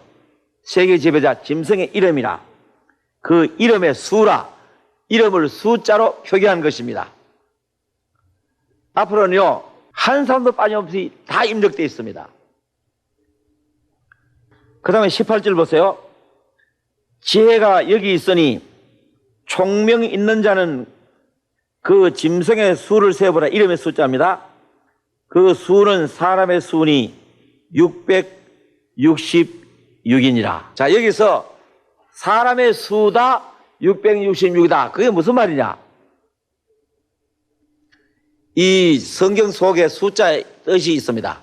세계 지배자 짐승의 이름이라. 그 이름의 수라. 이름을 숫자로 표기한 것입니다. 앞으로는요, 한 사람도 빠짐없이 다 입력되어 있습니다. 그 다음에 18절 보세요. 지혜가 여기 있으니 총명 있는 자는 그 짐승의 수를 세어보라. 이름의 숫자입니다. 그 수는 사람의 수니 666이니라. 자, 여기서 사람의 수다 666이다. 그게 무슨 말이냐? 이 성경 속에 숫자의 뜻이 있습니다.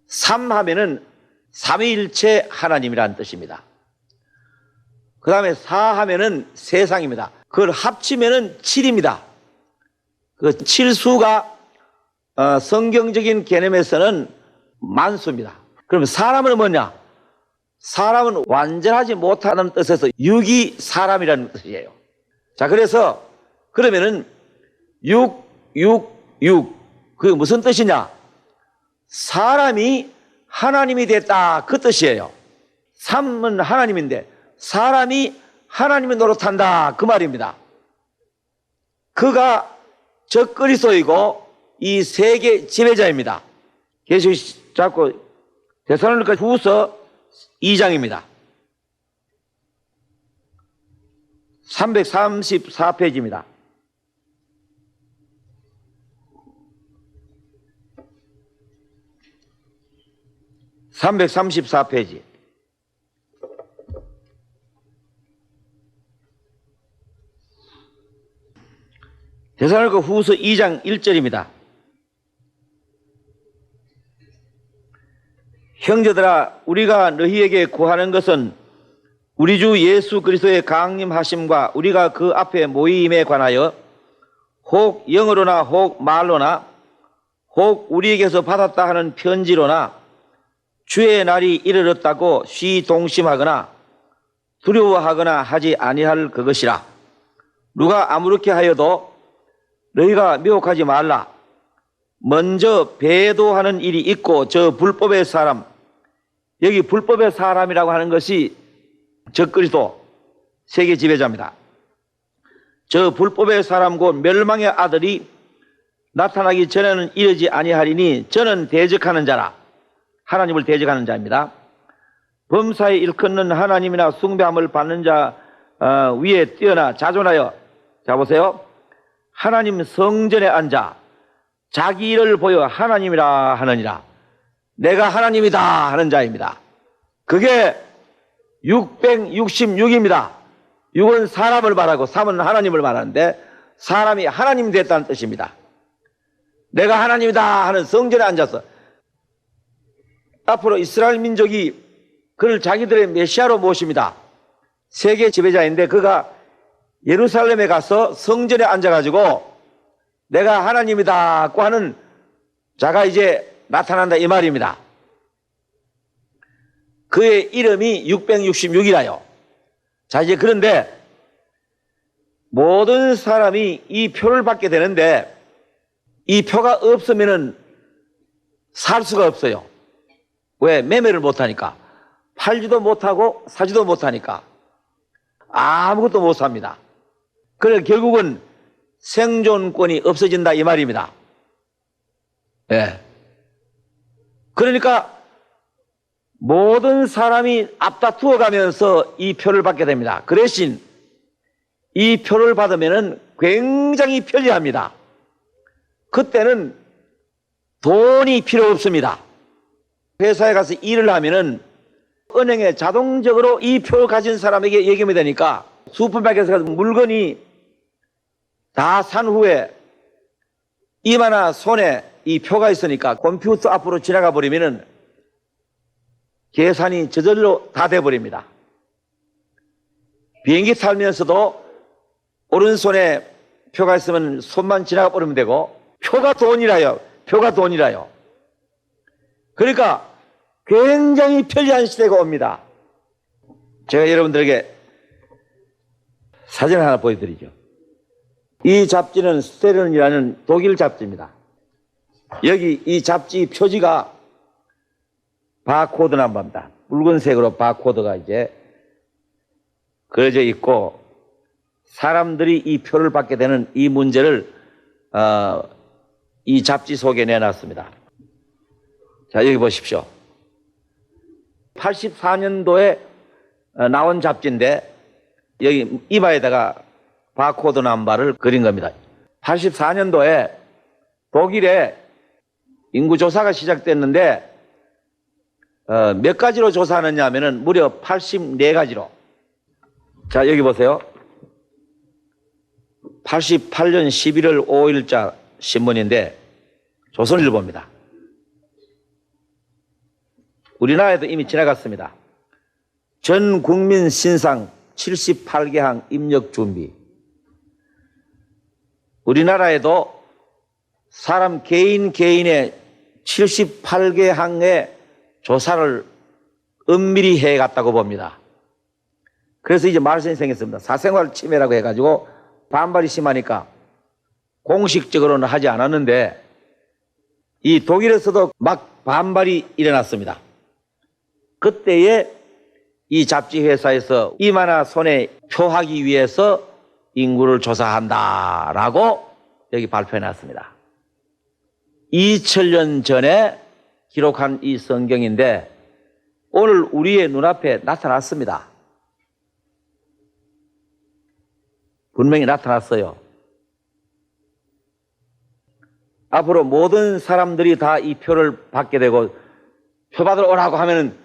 3 하면은 삼위일체 하나님이라는 뜻입니다. 그 다음에 4 하면은 세상입니다. 그걸 합치면은 7입니다. 그 7수가 성경적인 개념에서는 만수입니다. 그럼 사람은 뭐냐? 사람은 완전하지 못하는 뜻에서 육이 사람이라는 뜻이에요. 자, 그래서 그러면은 육, 그게 무슨 뜻이냐? 사람이 하나님이 됐다, 그 뜻이에요. 삼은 하나님인데 사람이 하나님을 노릇한다, 그 말입니다. 그가 적그리스도이고 이 세계 지배자입니다. 계속 잡고 데살로니가 후서 2장입니다. 334페이지입니다. (334페이지) 데살로니가 후서 2장 1절입니다. 형제들아, 우리가 너희에게 구하는 것은 우리 주 예수 그리스도의 강림하심과 우리가 그 앞에 모임에 관하여 혹 영어로나 혹 말로나 혹 우리에게서 받았다 하는 편지로나 주의 날이 이르렀다고 시동심하거나 두려워하거나 하지 아니할 그것이라. 누가 아무렇게 하여도 너희가 미혹하지 말라. 먼저 배도하는 일이 있고 저 불법의 사람, 여기 불법의 사람이라고 하는 것이 적그리스도 세계 지배자입니다. 저 불법의 사람 곧 멸망의 아들이 나타나기 전에는 이르지 아니하리니 저는 대적하는 자라. 하나님을 대적하는 자입니다. 범사에 일컫는 하나님이나 숭배함을 받는 자 위에 뛰어나 자존하여, 자 보세요, 하나님 성전에 앉아 자기 일을 보여 하나님이라 하느니라. 내가 하나님이다 하는 자입니다. 그게 666입니다. 6은 사람을 말하고 3은 하나님을 말하는데 사람이 하나님이 됐다는 뜻입니다. 내가 하나님이다 하는 성전에 앉아서 앞으로 이스라엘 민족이 그를 자기들의 메시아로 모십니다. 세계 지배자인데 그가 예루살렘에 가서 성전에 앉아가지고 내가 하나님이다고 하는 자가 이제 나타난다, 이 말입니다. 그의 이름이 666이라요. 자, 이제 그런데 모든 사람이 이 표를 받게 되는데 이 표가 없으면은 살 수가 없어요. 왜? 매매를 못하니까. 팔지도 못하고 사지도 못하니까 아무것도 못 삽니다. 그래서 결국은 생존권이 없어진다, 이 말입니다. 예. 그러니까 모든 사람이 앞다투어 가면서 이 표를 받게 됩니다. 그 대신 이 표를 받으면은 굉장히 편리합니다. 그때는 돈이 필요 없습니다. 회사에 가서 일을 하면은 은행에 자동적으로 이 표를 가진 사람에게 예금이 되니까 슈퍼마켓에 가서 물건이 다 산 후에 이마나 손에 이 표가 있으니까 컴퓨터 앞으로 지나가 버리면은 계산이 저절로 다 돼버립니다. 비행기 타면서도 오른손에 표가 있으면 손만 지나가 버리면 되고, 표가 돈이라요. 표가 돈이라요. 그러니까 굉장히 편리한 시대가 옵니다. 제가 여러분들에게 사진 하나 보여드리죠. 이 잡지는 스테른이라는 독일 잡지입니다. 여기 이 잡지 표지가 바코드 남바입니다. 붉은색으로 바코드가 이제 그려져 있고, 사람들이 이 표를 받게 되는 이 문제를 이 잡지 속에 내놨습니다. 자, 여기 보십시오. 84년도에 나온 잡지인데 여기 이마에다가 바코드 남바를 그린 겁니다. 84년도에 독일에 인구조사가 시작됐는데 몇 가지로 조사하느냐 하면은 무려 84가지로. 자, 여기 보세요. 88년 11월 5일자 신문인데 조선일보입니다. 우리나라에도 이미 지나갔습니다. 전 국민 신상 78개항 입력 준비. 우리나라에도 사람 개인의 78개 항의 조사를 은밀히 해갔다고 봅니다. 그래서 이제 말씀이 생겼습니다. 사생활 침해라고 해가지고 반발이 심하니까 공식적으로는 하지 않았는데 이 독일에서도 막 반발이 일어났습니다. 그때에 이 잡지 회사에서 이마나 손에 표하기 위해서 인구를 조사한다라고 여기 발표해 놨습니다. 2000년 전에 기록한 이 성경인데 오늘 우리의 눈앞에 나타났습니다. 분명히 나타났어요. 앞으로 모든 사람들이 다 이 표를 받게 되고 표 받으러 오라고 하면은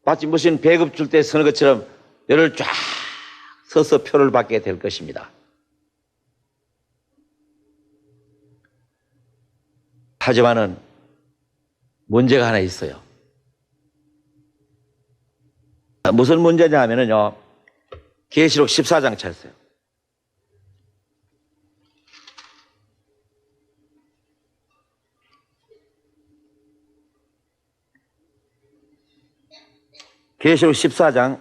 마치 무슨 배급 줄 때 서는 것처럼 열을 쫙 서서 표를 받게 될 것입니다. 하지만은 문제가 하나 있어요. 무슨 문제냐 하면은요, 계시록 14장 찾으세요. 계시록 14장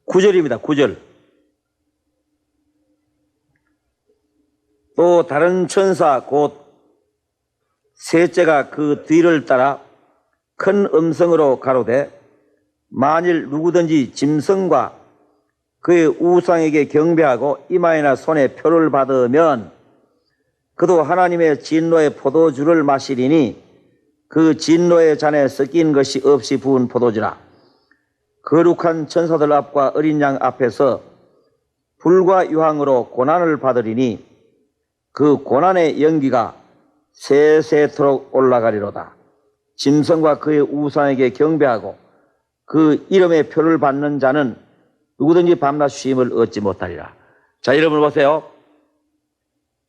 9절입니다. 9절. 또 다른 천사 곧 셋째가 그 뒤를 따라 큰 음성으로 가로되 만일 누구든지 짐승과 그의 우상에게 경배하고 이마에나 손에 표를 받으면 그도 하나님의 진노의 포도주를 마시리니 그 진노의 잔에 섞인 것이 없이 부은 포도주라. 거룩한 천사들 앞과 어린 양 앞에서 불과 유황으로 고난을 받으리니 그 고난의 연기가 세세토록 올라가리로다. 짐승과 그의 우상에게 경배하고 그 이름의 표를 받는 자는 누구든지 밤낮 쉼을 얻지 못하리라. 자, 여러분 보세요.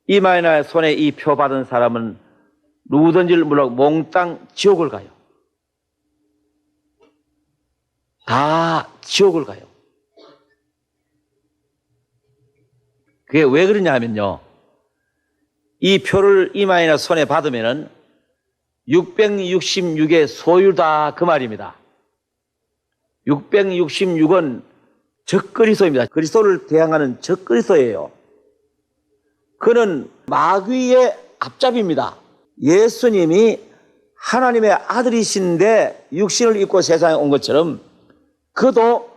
이마에나 손에 이 표 받은 사람은 누구든지를 물론 몽땅 지옥을 가요. 다 지옥을 가요. 그게 왜 그러냐 하면요, 이 표를 이마에나 손에 받으면은 666의 소유다 그 말입니다. 666은 적그리스도입니다. 그리스도를 대항하는 적그리스도예요. 그는 마귀의 앞잡이입니다. 예수님이 하나님의 아들이신데 육신을 입고 세상에 온 것처럼 그도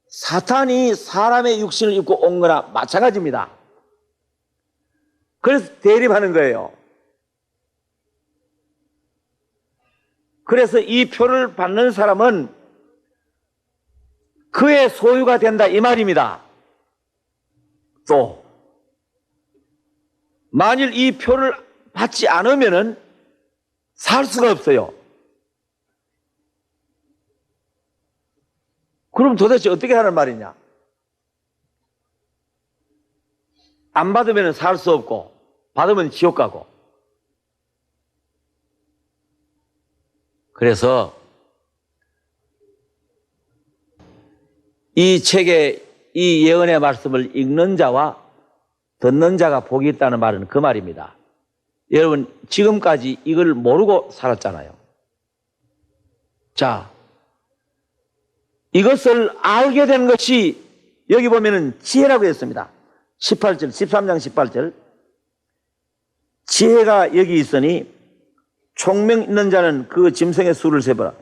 사탄이 사람의 육신을 입고 온 거나 마찬가지입니다. 그래서 대립하는 거예요. 그래서 이 표를 받는 사람은 그의 소유가 된다 이 말입니다. 또 만일 이 표를 받지 않으면은 살 수가 없어요. 그럼 도대체 어떻게 하는 말이냐? 안 받으면 살 수 없고 받으면 지옥 가고. 그래서 이 책에 이 예언의 말씀을 읽는 자와 듣는 자가 복이 있다는 말은 그 말입니다. 여러분 지금까지 이걸 모르고 살았잖아요. 자, 이것을 알게 된 것이 여기 보면은 지혜라고 했습니다. 18절, 13장 18절. 지혜가 여기 있으니 총명 있는 자는 그 짐승의 수를 세보라.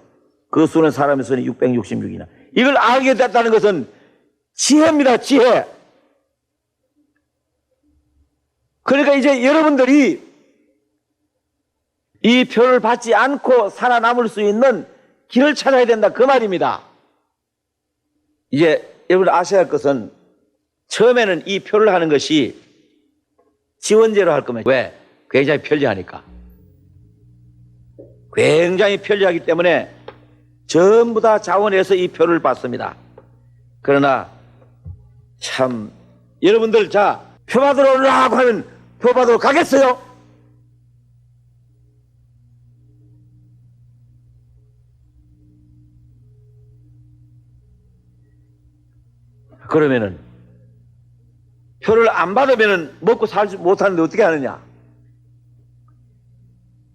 그 수는 사람의 수는 666이나. 이걸 알게 됐다는 것은 지혜입니다. 지혜. 그러니까 이제 여러분들이 이 표를 받지 않고 살아남을 수 있는 길을 찾아야 된다 그 말입니다. 이제 여러분 아셔야 할 것은 처음에는 이 표를 하는 것이 지원제로 할 겁니다. 왜? 굉장히 편리하니까. 굉장히 편리하기 때문에 전부 다 자원해서 이 표를 받습니다. 그러나 참 여러분들 자, 표 받으러 오라고 하면 표 받으러 가겠어요? 그러면은 표를 안 받으면 먹고 살지 못하는데 어떻게 하느냐.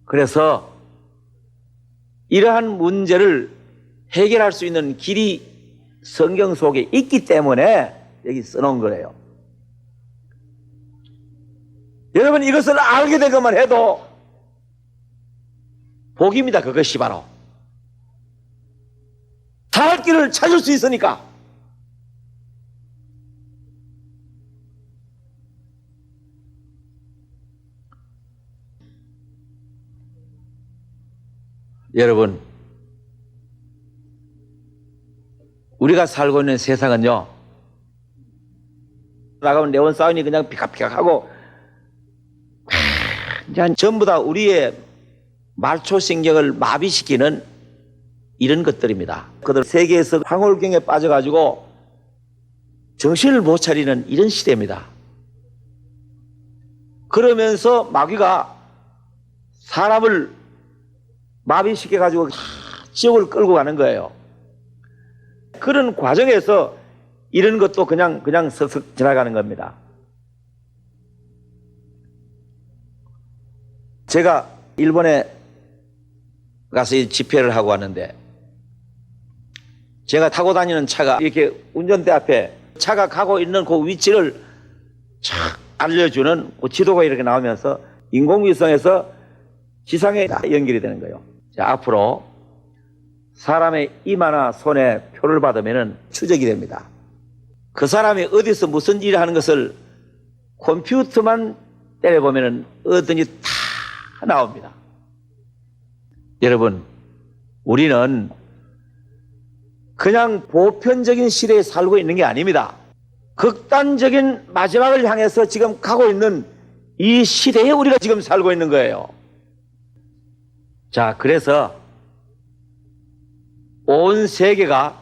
그래서 이러한 문제를 해결할 수 있는 길이 성경 속에 있기 때문에 여기 써놓은 거예요. 여러분, 이것을 알게 된 것만 해도 복입니다. 그것이 바로 살 길을 찾을 수 있으니까. 여러분, 우리가 살고 있는 세상은요, 나가면 네온 사운이 그냥 피카피카하고 그냥 전부 다 우리의 말초신경을 마비시키는 이런 것들입니다. 그들 세계에서 황홀경에 빠져가지고 정신을 못 차리는 이런 시대입니다. 그러면서 마귀가 사람을 마비시켜가지고 지옥을 끌고 가는 거예요. 그런 과정에서 이런 것도 그냥 슥슥 지나가는 겁니다. 제가 일본에 가서 집회를 하고 왔는데, 제가 타고 다니는 차가 이렇게 운전대 앞에 차가 가고 있는 그 위치를 착 알려주는 그 지도가 이렇게 나오면서 인공위성에서 지상에 연결이 되는 거예요. 자, 앞으로 사람의 이마나 손에 표를 받으면 추적이 됩니다. 그 사람이 어디서 무슨 일을 하는 것을 컴퓨터만 때려보면 어떤지 다 나옵니다. 여러분, 우리는 그냥 보편적인 시대에 살고 있는 게 아닙니다. 극단적인 마지막을 향해서 지금 가고 있는 이 시대에 우리가 지금 살고 있는 거예요. 자, 그래서 온 세계가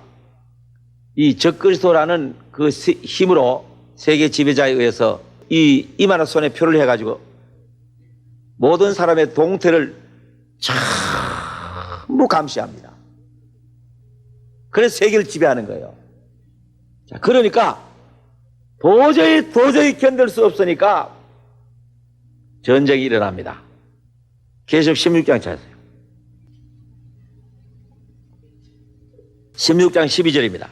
이 적그리스도라는 그 힘으로 세계 지배자에 의해서 이 이마나 손에 표를 해가지고 모든 사람의 동태를 전부 감시합니다. 그래서 세계를 지배하는 거예요. 자, 그러니까 도저히 견딜 수 없으니까 전쟁이 일어납니다. 계시록 16장 찾으세요. 16장 12절입니다.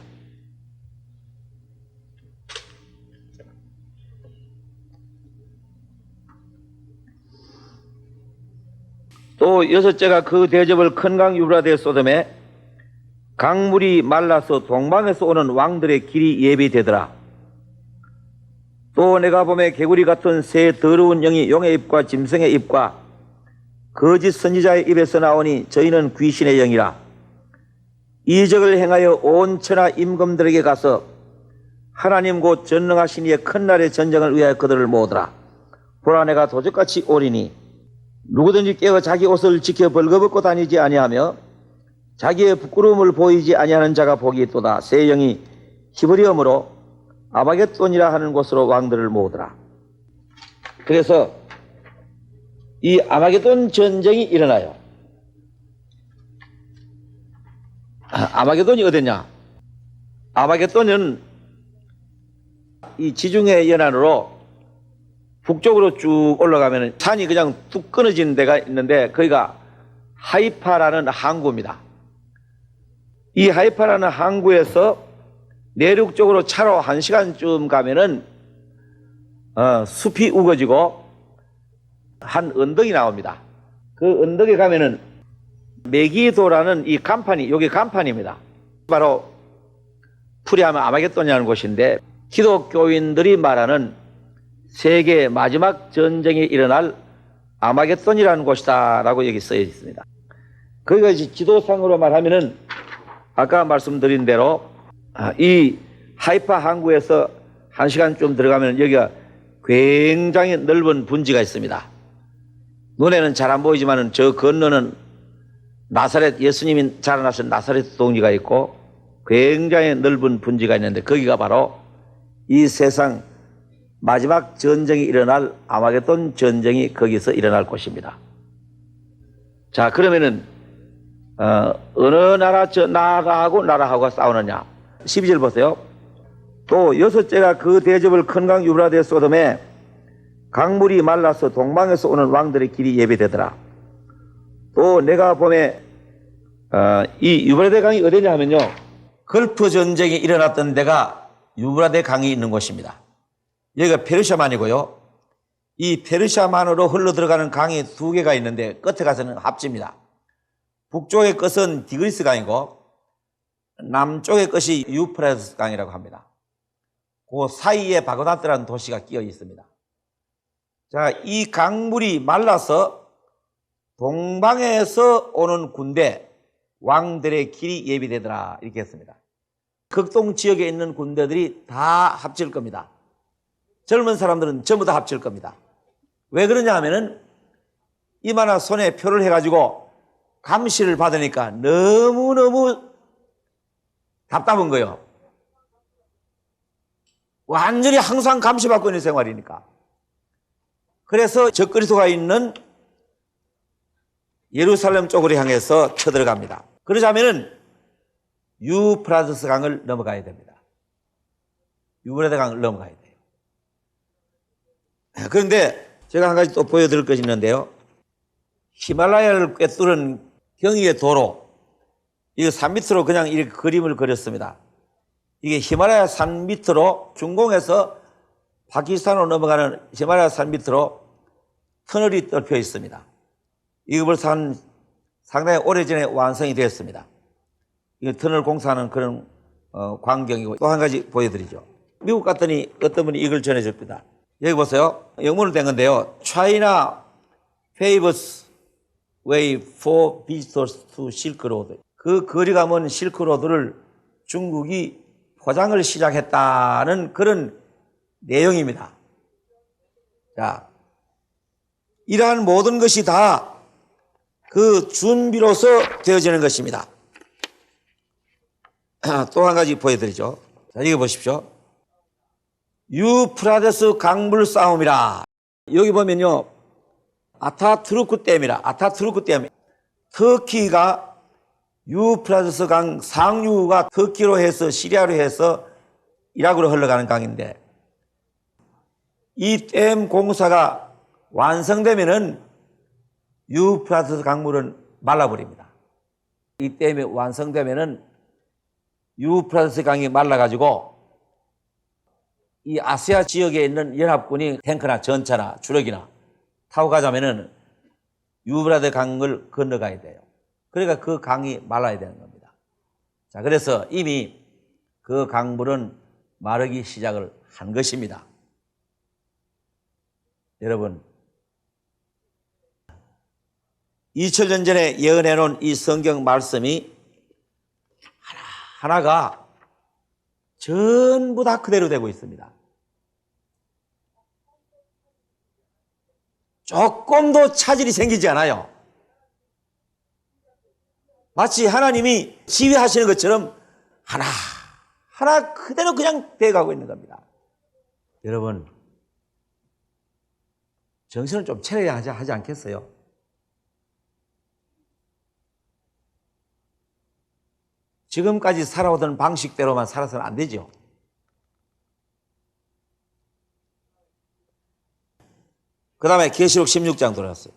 또 여섯째가 그 대접을 큰 강 유브라데 소돔에 강물이 말라서 동방에서 오는 왕들의 길이 예비되더라. 또 내가 보매 개구리 같은 새 더러운 영이 용의 입과 짐승의 입과 거짓 선지자의 입에서 나오니 저희는 귀신의 영이라. 이적을 행하여 온 천하 임금들에게 가서 하나님 곧 전능하신 이의 큰 날의 전쟁을 위하여 그들을 모으더라. 보라, 내가 도적같이 오리니 누구든지 깨어 자기 옷을 지켜 벌거벗고 다니지 아니하며 자기의 부끄러움을 보이지 아니하는 자가 복이 있도다. 새 영이 히브리어므로 아마겟돈이라 하는 곳으로 왕들을 모으더라. 그래서 이 아마겟돈 전쟁이 일어나요. 아마겟돈이 어디냐? 아마겟돈은 이 지중해 연안으로 북쪽으로 쭉 올라가면 산이 그냥 뚝 끊어지는 데가 있는데 거기가 하이파라는 항구입니다. 이 하이파라는 항구에서 내륙 쪽으로 차로 1시간쯤 가면은 숲이 우거지고 한 언덕이 나옵니다. 그 언덕에 가면은 메기도라는 이 간판이, 여기 간판입니다. 바로 풀이하면 아마겟돈이라는 곳인데 기독교인들이 말하는 세계 마지막 전쟁이 일어날 아마겟돈이라는 곳이다 라고 여기 쓰여 있습니다. 거기가 이제 지도상으로 말하면은 아까 말씀드린 대로 이 하이파 항구에서 1시간쯤 들어가면 여기가 굉장히 넓은 분지가 있습니다. 눈에는 잘 안 보이지만 저 건너는 나사렛, 예수님이 자라나신 나사렛 동지가 있고 굉장히 넓은 분지가 있는데 거기가 바로 이 세상 마지막 전쟁이 일어날 아마겟돈 전쟁이 거기서 일어날 곳입니다. 자, 그러면은 어느 나라하고 싸우느냐? 12절 보세요. 또 여섯째가 그 대접을 큰 강 유브라데 소돔에 강물이 말라서 동방에서 오는 왕들의 길이 예배되더라. 또 내가 봄에 이 유브라데 강이 어디냐 하면요, 걸프 전쟁이 일어났던 데가 유브라데 강이 있는 곳입니다. 여기가 페르시아만이고요. 이 페르시아만으로 흘러들어가는 강이 두 개가 있는데 끝에 가서는 합집니다. 북쪽의 끝은 디그리스 강이고 남쪽의 끝이 유프라테스 강이라고 합니다. 그 사이에 바그다드라는 도시가 끼어 있습니다. 자, 이 강물이 말라서 동방에서 오는 군대, 왕들의 길이 예비되더라, 이렇게 했습니다. 극동 지역에 있는 군대들이 다 합칠 겁니다. 젊은 사람들은 전부 다 합칠 겁니다. 왜 그러냐 하면은 이만한 손에 표를 해가지고 감시를 받으니까 너무너무 답답한 거예요. 완전히 항상 감시받고 있는 생활이니까. 그래서 적그리스도가 있는 예루살렘 쪽으로 향해서 쳐들어갑니다. 그러자면은 유프라테스 강을 넘어가야 됩니다. 유브라데 강을 넘어가야 돼요. 그런데 제가 한 가지 또 보여드릴 것이 있는데요. 히말라야를 꿰뚫은 경의의 도로, 이거 산 밑으로 그냥 이렇게 그림을 그렸습니다. 이게 히말라야 산 밑으로 중공에서 파키스탄으로 넘어가는 히말라야 산 밑으로 터널이 뚫혀 있습니다. 이거 벌써 상당히 오래전에 완성이 되었습니다. 이거 터널 공사하는 그런 광경이고, 또 한 가지 보여드리죠. 미국 갔더니 어떤 분이 이걸 전해줍니다. 여기 보세요. 영문으로 된 건데요. China favors way for visitors to Silk Road. 그 거리가 먼 실크로드를 중국이 포장을 시작했다는 그런 내용입니다. 자, 이러한 모든 것이 다 그 준비로서 되어지는 것입니다. 또 한 가지 보여드리죠. 자, 이거 보십시오. 유프라테스 강물 싸움이라. 여기 보면요, 아타투르크 댐이라. 아타투르크 댐. 터키가 유프라테스 강 상류가 터키로 해서 시리아로 해서 이라크로 흘러가는 강인데, 이 댐 공사가 완성되면은 유프라테스 강물은 말라버립니다. 이 댐이 완성되면은 유프라테스 강이 말라가지고 이 아시아 지역에 있는 연합군이 탱크나 전차나 주력이나 타고 가자면은 유브라데 강을 건너가야 돼요. 그러니까 그 강이 말라야 되는 겁니다. 자, 그래서 이미 그 강물은 마르기 시작을 한 것입니다. 여러분, 2000년 전에 예언해 놓은 이 성경 말씀이 하나하나가 전부 다 그대로 되고 있습니다. 조금도 차질이 생기지 않아요. 마치 하나님이 지휘하시는 것처럼 하나 그대로 그냥 돼가고 있는 겁니다. 여러분, 정신을 좀 차려야 하지 않겠어요? 지금까지 살아오던 방식대로만 살아서는 안 되죠. 그 다음에 계시록 16장 돌아왔어요.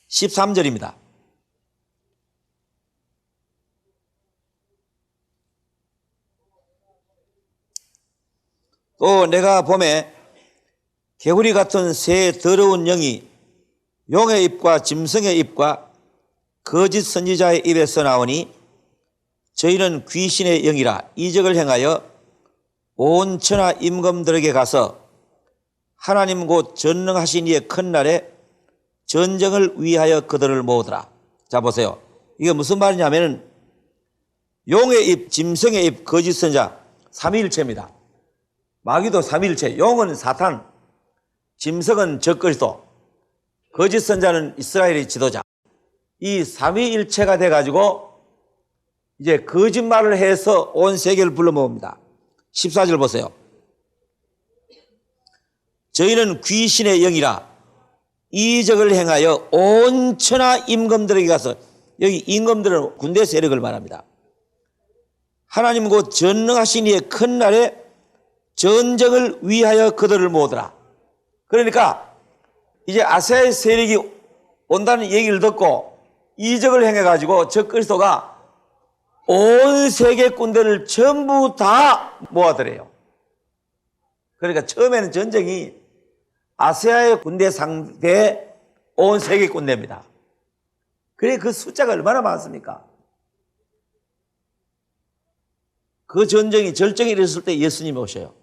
(13절입니다) 또 내가 봄에 개구리 같은 새 더러운 영이 용의 입과 짐승의 입과 거짓 선지자의 입에서 나오니 저희는 귀신의 영이라 이적을 행하여 온 천하 임금들에게 가서 하나님 곧 전능하신 이의 큰 날에 전쟁을 위하여 그들을 모으더라. 자, 보세요. 이게 무슨 말이냐면은 용의 입, 짐승의 입, 거짓 선지자 삼위일체입니다. 마귀도 삼위일체. 용은 사탄, 짐승은 적그리스도, 거짓 선자는 이스라엘의 지도자. 이 삼위일체가 돼가지고 이제 거짓말을 해서 온 세계를 불러 모읍니다. 14절 보세요. 저희는 귀신의 영이라 이적을 행하여 온 천하 임금들에게 가서, 여기 임금들은 군대 세력을 말합니다. 하나님 곧 전능하신 이의 큰 날에 전쟁을 위하여 그들을 모으더라. 그러니까 이제 아시아의 세력이 온다는 얘기를 듣고 이적을 행해가지고 저 그리스도가 온 세계 군대를 전부 다 모아더래요. 그러니까 처음에는 전쟁이 아시아의 군대 상대 온 세계 군대입니다. 그래 그 숫자가 얼마나 많습니까? 그 전쟁이 절정에 이르렀을 때 예수님이 오셔요.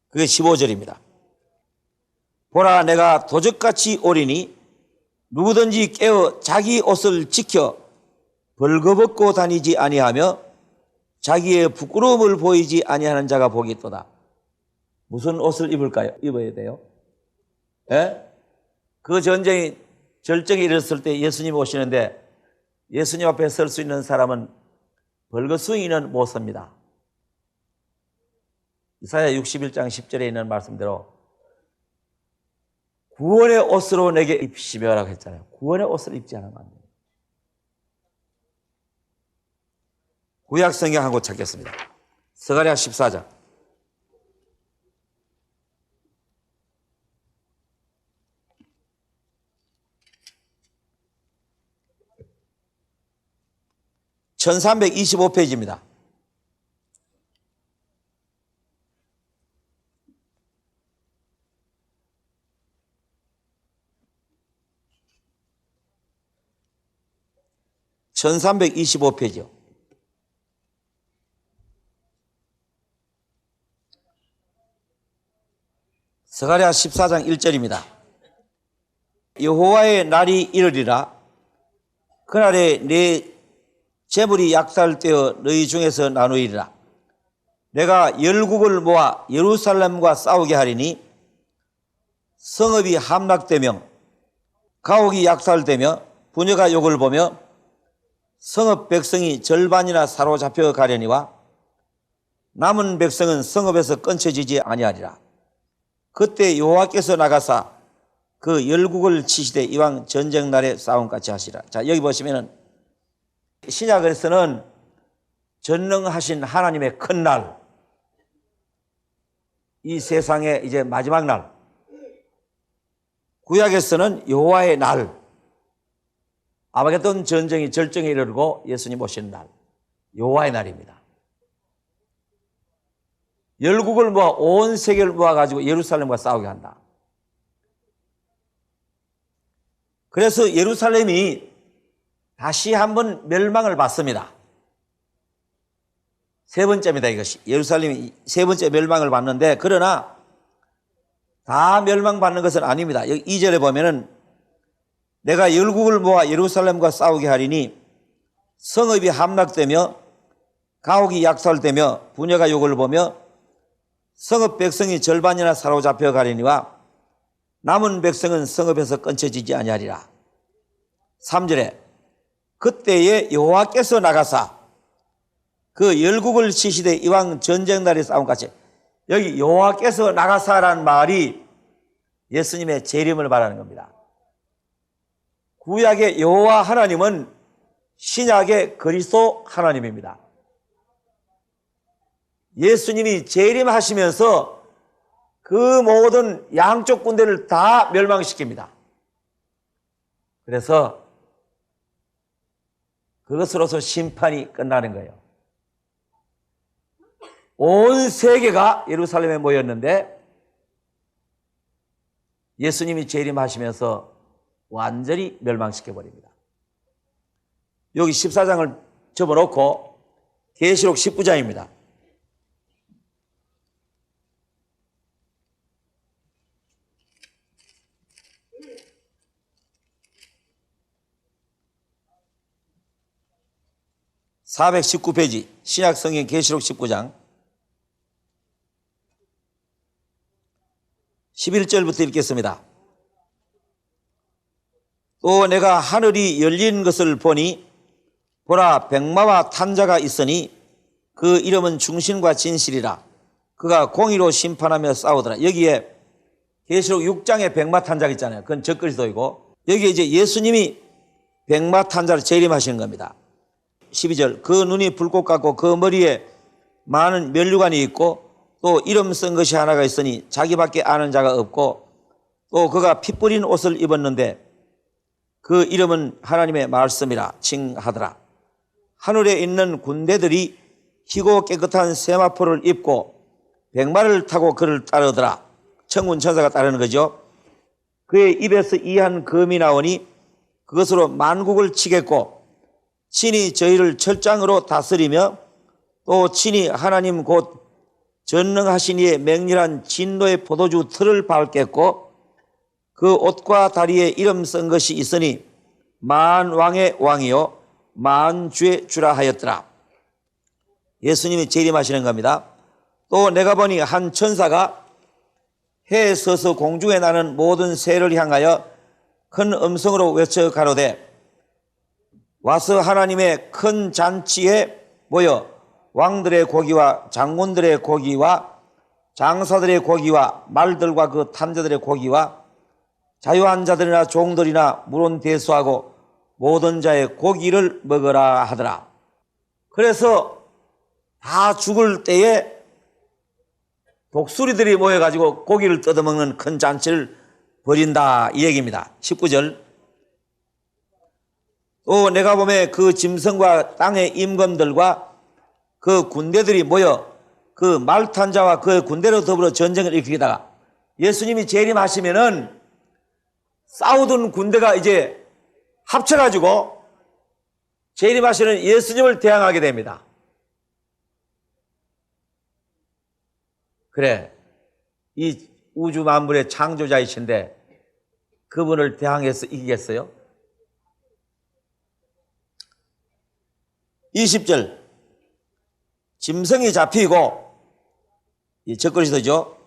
그게 15절입니다. 보라 내가 도적같이 오리니 누구든지 깨어 자기 옷을 지켜 벌거벗고 다니지 아니하며 자기의 부끄러움을 보이지 아니하는 자가 복이 있도다. 무슨 옷을 입을까요? 입어야 돼요? 예? 그 전쟁이 절정에 이르렀을 때 예수님 오시는데 예수님 앞에 설 수 있는 사람은 벌거숭이는 못 섭니다. 이사야 61장 10절에 있는 말씀대로 구원의 옷으로 내게 입히시며라고 했잖아요. 구원의 옷을 입지 않으면 안 돼요. 구약 성경 한 곳 찾겠습니다. 스가랴 14장. (1325페이지입니다) (1325페이지요) 스가랴 14장 1절입니다. 여호와의 날이 이르리라. 그날에 내 재물이 약탈되어 너희 중에서 나누리라. 내가 열국을 모아 예루살렘과 싸우게 하리니 성읍이 함락되며 가옥이 약탈되며 부녀가 욕을 보며 성읍 백성이 절반이나 사로잡혀 가려니와 남은 백성은 성읍에서 끊쳐지지 아니하리라. 그때 여호와께서 나가사 그 열국을 치시되 이왕 전쟁 날에 싸움같이 하시라. 자, 여기 보시면은 신약에서는 전능하신 하나님의 큰 날, 이 세상의 이제 마지막 날, 구약에서는 여호와의 날, 아마겟돈 전쟁이 절정에 이르고 예수님 오시는 날, 여호와의 날입니다. 열국을 모아 온 세계를 모아가지고 예루살렘과 싸우게 한다. 그래서 예루살렘이 다시 한번 멸망을 받습니다. 세 번째입니다, 이것이. 예루살렘이 세 번째 멸망을 받는데, 그러나 다 멸망받는 것은 아닙니다. 여기 2절에 보면은 내가 열국을 모아 예루살렘과 싸우게 하리니 성읍이 함락되며 가옥이 약탈되며 부녀가 욕을 보며 성읍 백성이 절반이나 사로잡혀 가리니와 남은 백성은 성읍에서 끊쳐지지 아니하리라. 3절에 그때에 여호와께서 나가사 그 열국을 치시되 이왕 전쟁 날에 싸움같이, 여기 여호와께서 나가사라는 말이 예수님의 재림을 말하는 겁니다. 구약의 여호와 하나님은 신약의 그리스도 하나님입니다. 예수님이 재림하시면서 그 모든 양쪽 군대를 다 멸망시킵니다. 그래서 그것으로서 심판이 끝나는 거예요. 온 세계가 예루살렘에 모였는데 예수님이 재림하시면서 완전히 멸망시켜버립니다. 여기 14장을 접어놓고 계시록 19장입니다. (419페이지) 신약성경 계시록 19장 11절부터 읽겠습니다. 또 내가 하늘이 열린 것을 보니 보라 백마와 탄자가 있으니 그 이름은 중신과 진실이라. 그가 공의로 심판하며 싸우더라. 여기에 계시록 6장에 백마탄자가 있잖아요. 그건 적그리스도이고 여기 이제 예수님이 백마탄자를 재림하시는 겁니다. 12절 그 눈이 불꽃 같고 그 머리에 많은 면류관이 있고 또 이름 쓴 것이 하나가 있으니 자기밖에 아는 자가 없고 또 그가 피 뿌린 옷을 입었는데 그 이름은 하나님의 말씀이라 칭하더라. 하늘에 있는 군대들이 희고 깨끗한 세마포를 입고 백마를 타고 그를 따르더라. 천군 천사가 따르는 거죠. 그의 입에서 이한 검이 나오니 그것으로 만국을 치겠고 친히 저희를 철장으로 다스리며 또 친히 하나님 곧 전능하신 이의 맹렬한 진노의 포도주 틀을 밟겠고 그 옷과 다리에 이름 쓴 것이 있으니 만왕의 왕이요 만주의 주라 하였더라. 예수님이 재림하시는 겁니다. 또 내가 보니 한 천사가 해에 서서 공중에 나는 모든 새를 향하여 큰 음성으로 외쳐 가로되 와서 하나님의 큰 잔치에 모여 왕들의 고기와 장군들의 고기와 장사들의 고기와 말들과 그 탐자들의 고기와 자유한 자들이나 종들이나 물론 대수하고 모든 자의 고기를 먹으라 하더라. 그래서 다 죽을 때에 독수리들이 모여가지고 고기를 뜯어먹는 큰 잔치를 벌인다 이 얘기입니다. 19절 또 내가 보매 그 짐승과 땅의 임금들과 그 군대들이 모여 그 말탄 자와 그 군대로 더불어 전쟁을 일으키다가 예수님이 재림하시면은 싸우던 군대가 이제 합쳐가지고 재림하시는 예수님을 대항하게 됩니다. 그래, 이 우주 만물의 창조자이신데 그분을 대항해서 이기겠어요? 20절 짐승이 잡히고 이 적그리스도죠.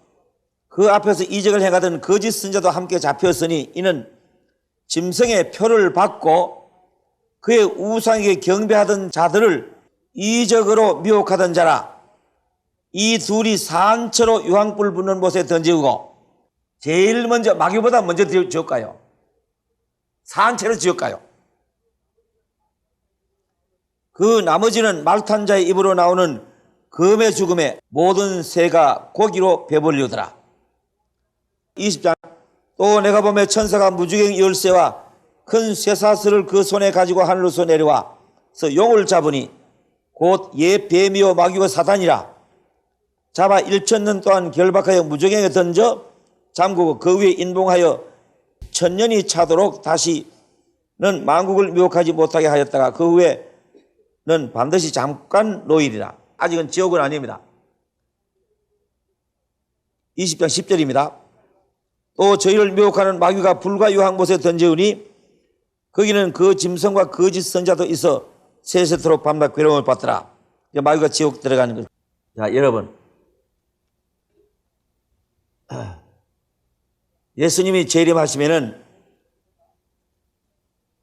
그 앞에서 이적을 행하던 거짓 선자도 함께 잡혔으니 이는 짐승의 표를 받고 그의 우상에게 경배하던 자들을 이적으로 미혹하던 자라. 이 둘이 산처로 유황불 붙는 못에 던지고 제일 먼저 마귀보다 먼저 지옥가요. 산채로 지옥가요. 그 나머지는 말탄 자의 입으로 나오는 검의 죽음에 모든 새가 고기로 배불리더라. 20장 또 내가 보매 천사가 무지개 열쇠와 큰 쇠사슬을 그 손에 가지고 하늘로서 내려와서 용을 잡으니 곧 옛 뱀이요 마귀와 사단이라. 잡아 1,000년 동안 결박하여 무저갱에 던져 잠그고 그 위에 인봉하여 1000년이 차도록 다시는 만국을 미혹하지 못하게 하였다가 그 후에는 반드시 잠깐 노일이라. 아직은 지옥은 아닙니다. 20장 10절입니다. 또 저희를 미혹하는 마귀가 불과 유황못에 던지우니 거기는 그 짐승과 거짓 선자도 있어 세세토록 밤낮 괴로움을 받더라. 마귀가 지옥 들어가는 거죠. 자, 여러분, 예수님이 재림하시면은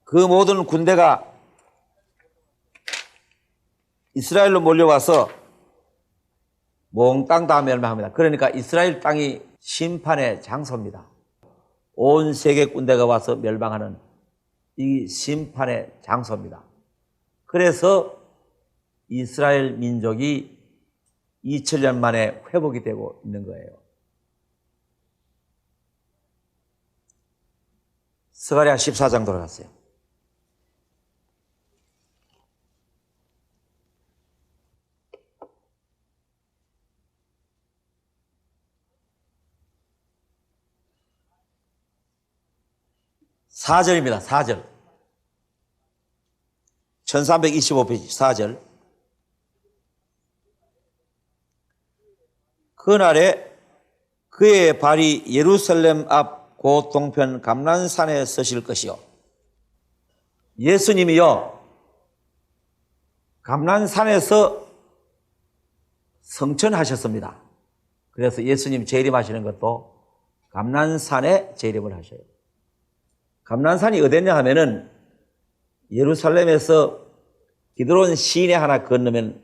그 모든 군대가 이스라엘로 몰려와서 몽땅 다 멸망합니다. 그러니까 이스라엘 땅이 심판의 장소입니다. 온 세계 군대가 와서 멸망하는 이 심판의 장소입니다. 그래서 이스라엘 민족이 2000년 만에 회복이 되고 있는 거예요. 스가랴 14장 돌아갔어요. (4절입니다) 4절 1325페이지 4절 그날에 그의 발이 예루살렘 앞 곧 동편 감난산에 서실 것이요. 예수님이요 감난산에서 성천하셨습니다. 그래서 예수님 재림하시는 것도 감난산에 재림을 하셔요. 감난산이 어디냐 하면은 예루살렘에서 기드론 시내 하나 건너면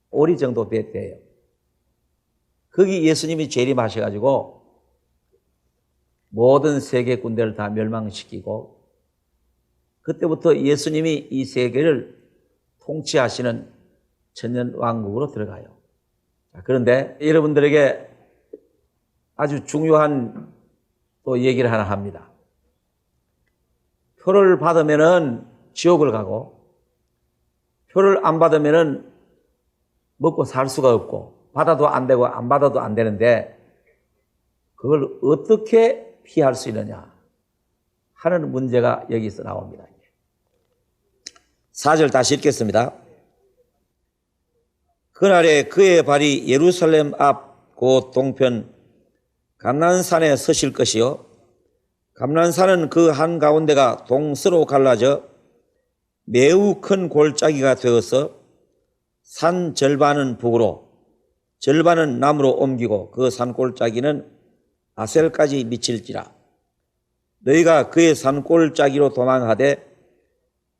오리 정도 돼요. 거기 예수님이 재림하셔가지고 모든 세계 군대를 다 멸망시키고 그때부터 예수님이 이 세계를 통치하시는 천년왕국으로 들어가요. 그런데 여러분들에게 아주 중요한 또 얘기를 하나 합니다. 표를 받으면은 지옥을 가고 표를 안 받으면은 먹고 살 수가 없고 받아도 안 되고 안 받아도 안 되는데 그걸 어떻게 피할 수 있느냐 하는 문제가 여기서 나옵니다. 4절 다시 읽겠습니다. 그날에 그의 발이 예루살렘 앞 곧 동편 감난산에 서실 것이요 감난산은 그 한가운데가 동서로 갈라져 매우 큰 골짜기가 되어서 산 절반은 북으로 절반은 남으로 옮기고 그 산골짜기는 아셀까지 미칠지라. 너희가 그의 산골짜기로 도망하되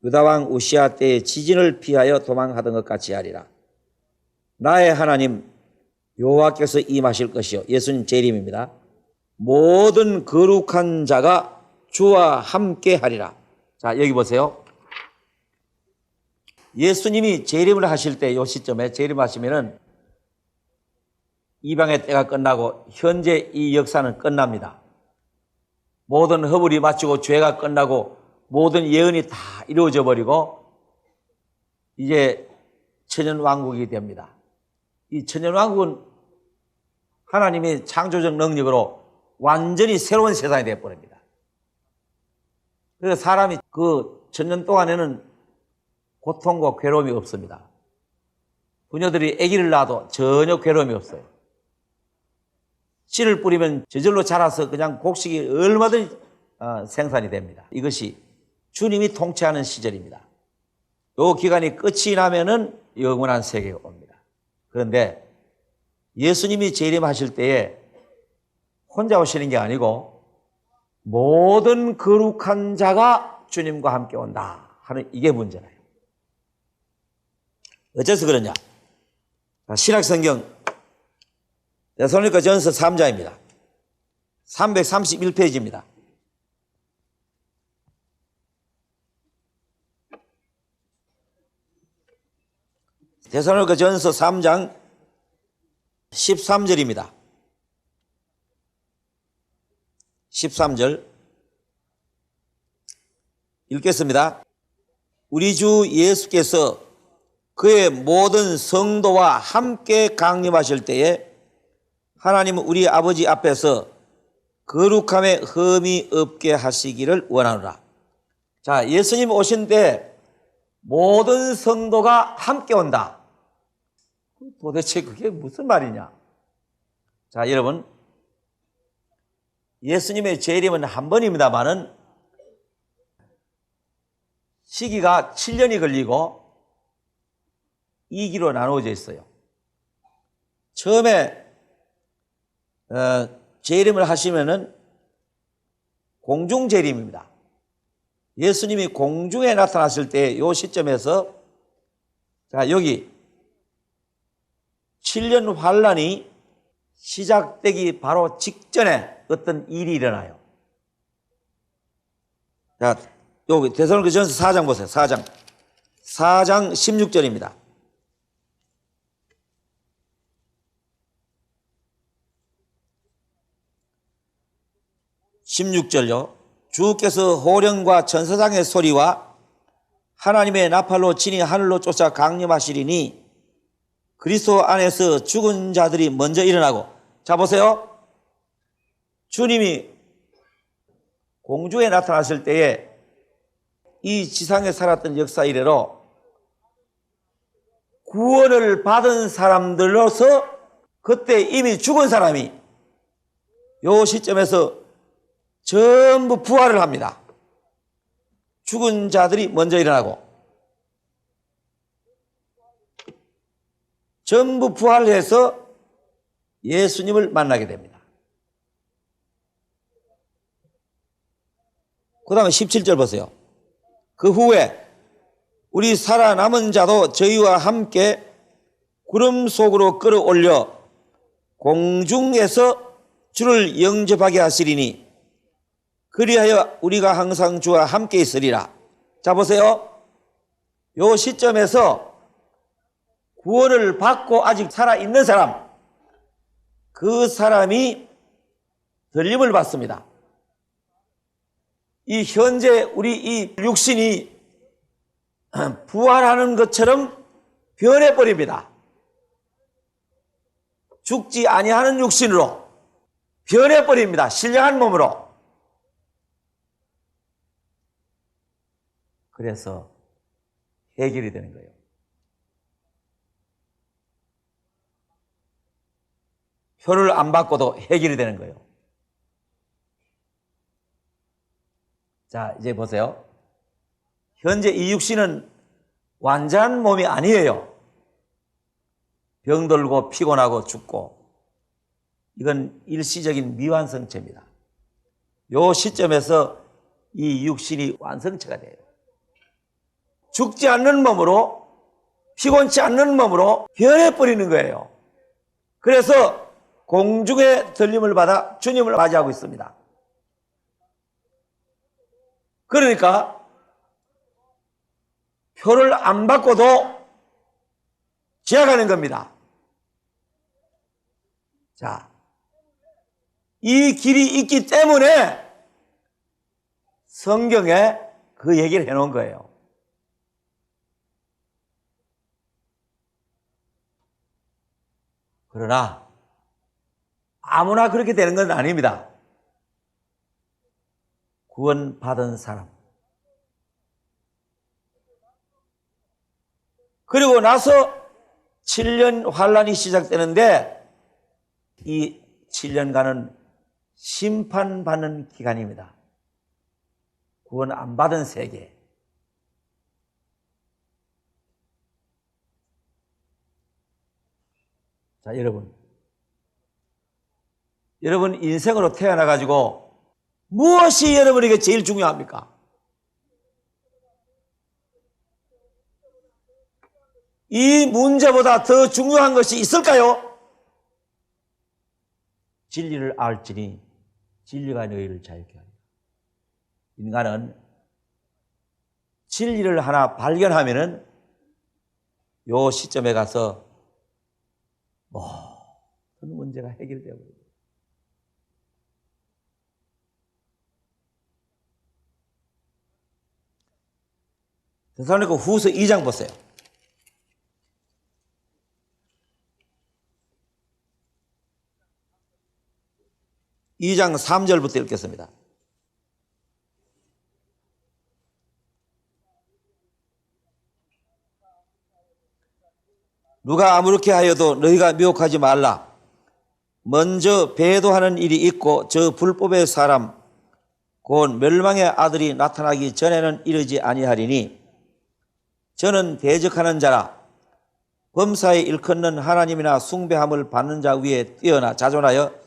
유다왕 우시아 때의 지진을 피하여 도망하던 것 같이 하리라. 나의 하나님 여호와께서 임하실 것이요. 예수님 재림입니다. 모든 거룩한 자가 주와 함께 하리라. 자, 여기 보세요. 예수님이 재림을 하실 때 이 시점에 재림하시면은 이방의 때가 끝나고 현재 이 역사는 끝납니다. 모든 허물이 마치고 죄가 끝나고 모든 예언이 다 이루어져 버리고 이제 천년왕국이 됩니다. 이 천년왕국은 하나님의 창조적 능력으로 완전히 새로운 세상이 되어버립니다. 그래서 사람이 그 천년 동안에는 고통과 괴로움이 없습니다. 부녀들이 아기를 낳아도 전혀 괴로움이 없어요. 씨를 뿌리면 저절로 자라서 그냥 곡식이 얼마든지 생산이 됩니다. 이것이 주님이 통치하는 시절입니다. 이 기간이 끝이 나면은 영원한 세계가 옵니다. 그런데 예수님이 재림하실 때에 혼자 오시는 게 아니고 모든 거룩한 자가 주님과 함께 온다 하는 이게 문제예요. 어째서 그러냐? 신약성경 데살로니가전서 3장입니다. 331페이지입니다. 데살로니가전서 3장 13절입니다. 13절 읽겠습니다. 우리 주 예수께서 그의 모든 성도와 함께 강림하실 때에 하나님은 우리 아버지 앞에서 거룩함에 흠이 없게 하시기를 원하노라. 자, 예수님 오신 때 모든 성도가 함께 온다. 도대체 그게 무슨 말이냐? 자, 여러분, 예수님의 재림은 한 번입니다만은 시기가 7년이 걸리고 2기로 나누어져 있어요. 처음에 재림을 하시면은 공중 재림입니다. 예수님이 공중에 나타났을 때 이 시점에서 자, 여기 7년 환란이 시작되기 바로 직전에 어떤 일이 일어나요. 자, 여기 데살로니가전서 4장 보세요. 4장 16절입니다. 16절요. 주께서 호령과 천사장의 소리와 하나님의 나팔로 친히 하늘로 쫓아 강림하시리니 그리스도 안에서 죽은 자들이 먼저 일어나고. 자, 보세요. 주님이 공중에 나타났을 때에 이 지상에 살았던 역사 이래로 구원을 받은 사람들로서 그때 이미 죽은 사람이 요 시점에서 전부 부활을 합니다. 죽은 자들이 먼저 일어나고 전부 부활해서 예수님을 만나게 됩니다. 그 다음에 17절 보세요. 그 후에 우리 살아남은 자도 저희와 함께 구름 속으로 끌어올려 공중에서 주를 영접하게 하시리니 그리하여 우리가 항상 주와 함께 있으리라. 자, 보세요. 요 시점에서 구원을 받고 아직 살아있는 사람, 그 사람이 들림을 받습니다. 이 현재 우리 이 육신이 부활하는 것처럼 변해버립니다. 죽지 아니하는 육신으로 변해버립니다. 신령한 몸으로. 그래서 해결이 되는 거예요. 표를 안 받고도 해결이 되는 거예요. 자, 이제 보세요. 현재 이 육신은 완전한 몸이 아니에요. 병들고 피곤하고 죽고, 이건 일시적인 미완성체입니다. 요 시점에서 이 육신이 완성체가 돼요. 죽지 않는 몸으로, 피곤치 않는 몸으로 변해버리는 거예요. 그래서 공중의 들림을 받아 주님을 맞이하고 있습니다. 그러니까 표를 안 받고도 지나가는 겁니다. 자, 이 길이 있기 때문에 성경에 그 얘기를 해놓은 거예요. 그러나 아무나 그렇게 되는 건 아닙니다. 구원받은 사람. 그리고 나서 7년 환란이 시작되는데 이 7년간은 심판받는 기간입니다. 구원 안 받은 세계. 자, 여러분 인생으로 태어나가지고 무엇이 여러분에게 제일 중요합니까? 이 문제보다 더 중요한 것이 있을까요? 진리를 알지니 진리가 너희를 자유케 하리라. 인간은 진리를 하나 발견하면은 요 시점에 가서 모든 문제가 해결되어 버립니다. 데살로니가 후서 2장 보세요. 2장 3절부터 읽겠습니다. 누가 아무렇게 하여도 너희가 미혹하지 말라. 먼저 배도하는 일이 있고 저 불법의 사람 곧 멸망의 아들이 나타나기 전에는 이르지 아니하리니 저는 대적하는 자라 범사에 일컫는 하나님이나 숭배함을 받는 자 위에 뛰어나 자존하여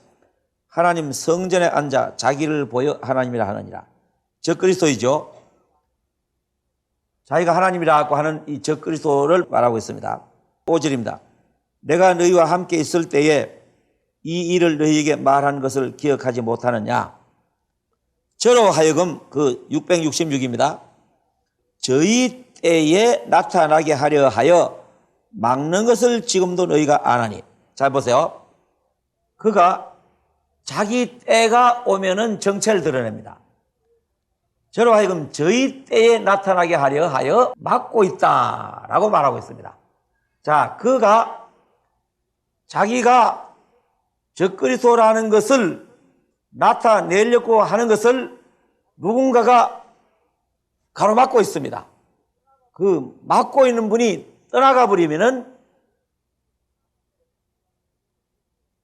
하나님 성전에 앉아 자기를 보여 하나님이라 하느니라. 적그리스도이죠. 자기가 하나님이라고 하는 이 적그리스도를 말하고 있습니다. 5절입니다. 내가 너희와 함께 있을 때에 이 일을 너희에게 말한 것을 기억하지 못하느냐. 저로 하여금 그 666입니다. 저희 때에 나타나게 하려 하여 막는 것을 지금도 너희가 아나니. 잘 보세요. 그가 자기 때가 오면은 정체를 드러냅니다. 저로 하여금 저희 때에 나타나게 하려 하여 막고 있다라고 말하고 있습니다. 자, 그가 자기가 적그리스도라는 것을 나타내려고 하는 것을 누군가가 가로막고 있습니다. 그 막고 있는 분이 떠나가 버리면은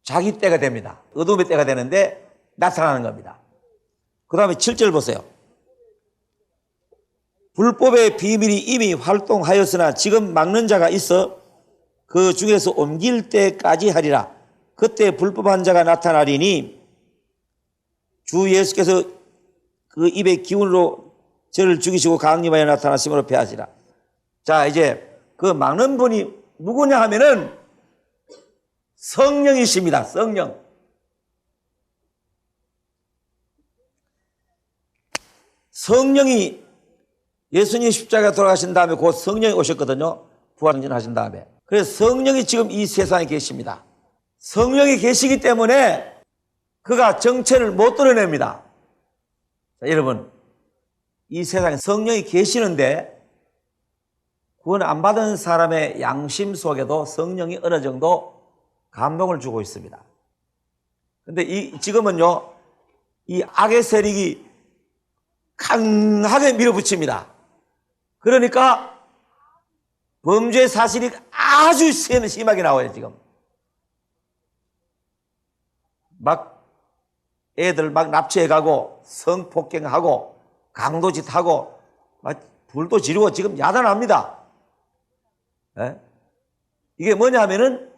자기 때가 됩니다. 어둠의 때가 되는데 나타나는 겁니다. 그 다음에 7절 보세요. 불법의 비밀이 이미 활동하였으나 지금 막는 자가 있어 그 중에서 옮길 때까지 하리라. 그때 불법한 자가 나타나리니 주 예수께서 그 입의 기운으로 저를 죽이시고 강림하여 나타나심으로 패하시라. 자, 이제 그 막는 분이 누구냐 하면은 성령이십니다. 성령. 성령이 예수님 십자가에 돌아가신 다음에 곧 성령이 오셨거든요. 부활승진하신 다음에. 그래서 성령이 지금 이 세상에 계십니다. 성령이 계시기 때문에 그가 정체를 못 드러냅니다. 자, 여러분, 이 세상에 성령이 계시는데 구원 안 받은 사람의 양심 속에도 성령이 어느 정도 감동을 주고 있습니다. 근데 지금은요, 이 악의 세력이 강하게 밀어붙입니다. 그러니까 범죄 사실이 아주 심하게 나와요, 지금. 막 애들 막 납치해가고 성폭행하고 강도짓하고 막 불도 지르고 지금 야단합니다. 예? 이게 뭐냐 하면은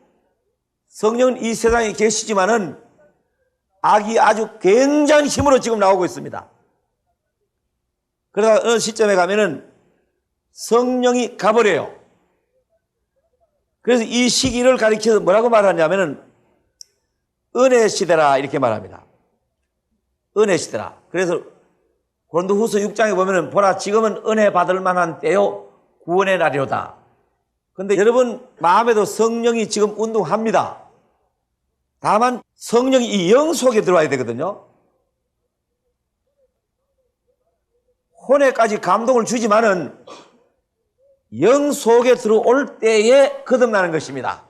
성령은 이 세상에 계시지만은 악이 아주 굉장히 힘으로 지금 나오고 있습니다. 그러다가 어느 시점에 가면은 성령이 가버려요. 그래서 이 시기를 가리켜서 뭐라고 말하냐면은 은혜 시대라 이렇게 말합니다. 은혜 시대라. 그래서 고린도후서 6장에 보면은 보라 지금은 은혜 받을 만한 때요 구원의 날이로다. 근데 여러분 마음에도 성령이 지금 운동합니다. 다만 성령이 이 영 속에 들어와야 되거든요. 혼에까지 감동을 주지만은 영 속에 들어올 때에 거듭나는 것입니다.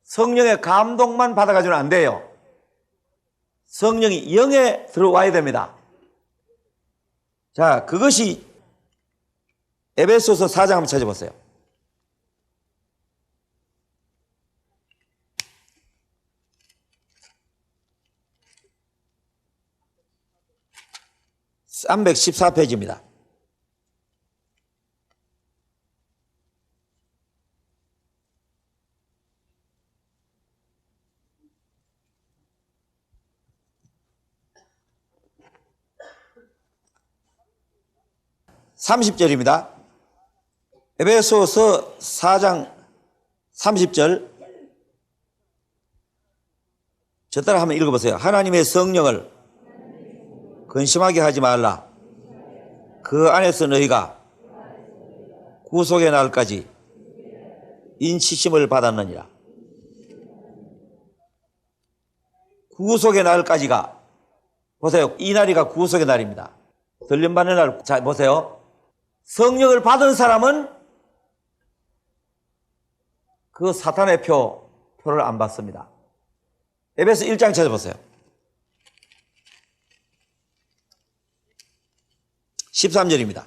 성령의 감동만 받아가지고는 안 돼요. 성령이 영에 들어와야 됩니다. 자, 그것이 에베소서 4장 한번 찾아보세요. (314페이지입니다) (30절입니다) 에베소서 4장 30절 저 따라 한번 읽어보세요. 하나님의 성령을 근심하게 하지 말라. 그 안에서 너희가 구속의 날까지 인치심을 받았느니라. 구속의 날까지가 보세요. 이 날이가 구속의 날입니다. 들림받는 날. 자, 보세요. 성령을 받은 사람은 그 사탄의 표를 안 받습니다. 에베소 1장 찾아보세요. 13절입니다.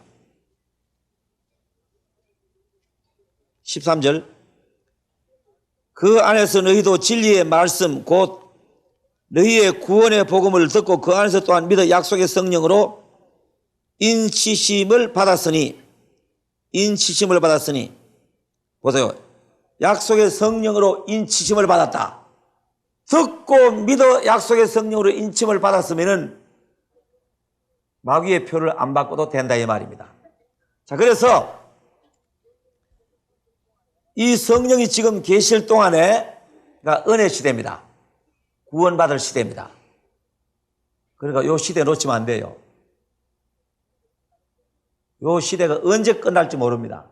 13절 그 안에서 너희도 진리의 말씀 곧 너희의 구원의 복음을 듣고 그 안에서 또한 믿어 약속의 성령으로 인치심을 받았으니 보세요. 약속의 성령으로 인치심을 받았다. 듣고 믿어 약속의 성령으로 인침을 받았으면은 마귀의 표를 안 받고도 된다 이 말입니다. 자, 그래서 이 성령이 지금 계실 동안에 은혜 시대입니다. 구원받을 시대입니다. 그러니까 이 시대 놓치면 안 돼요. 이 시대가 언제 끝날지 모릅니다.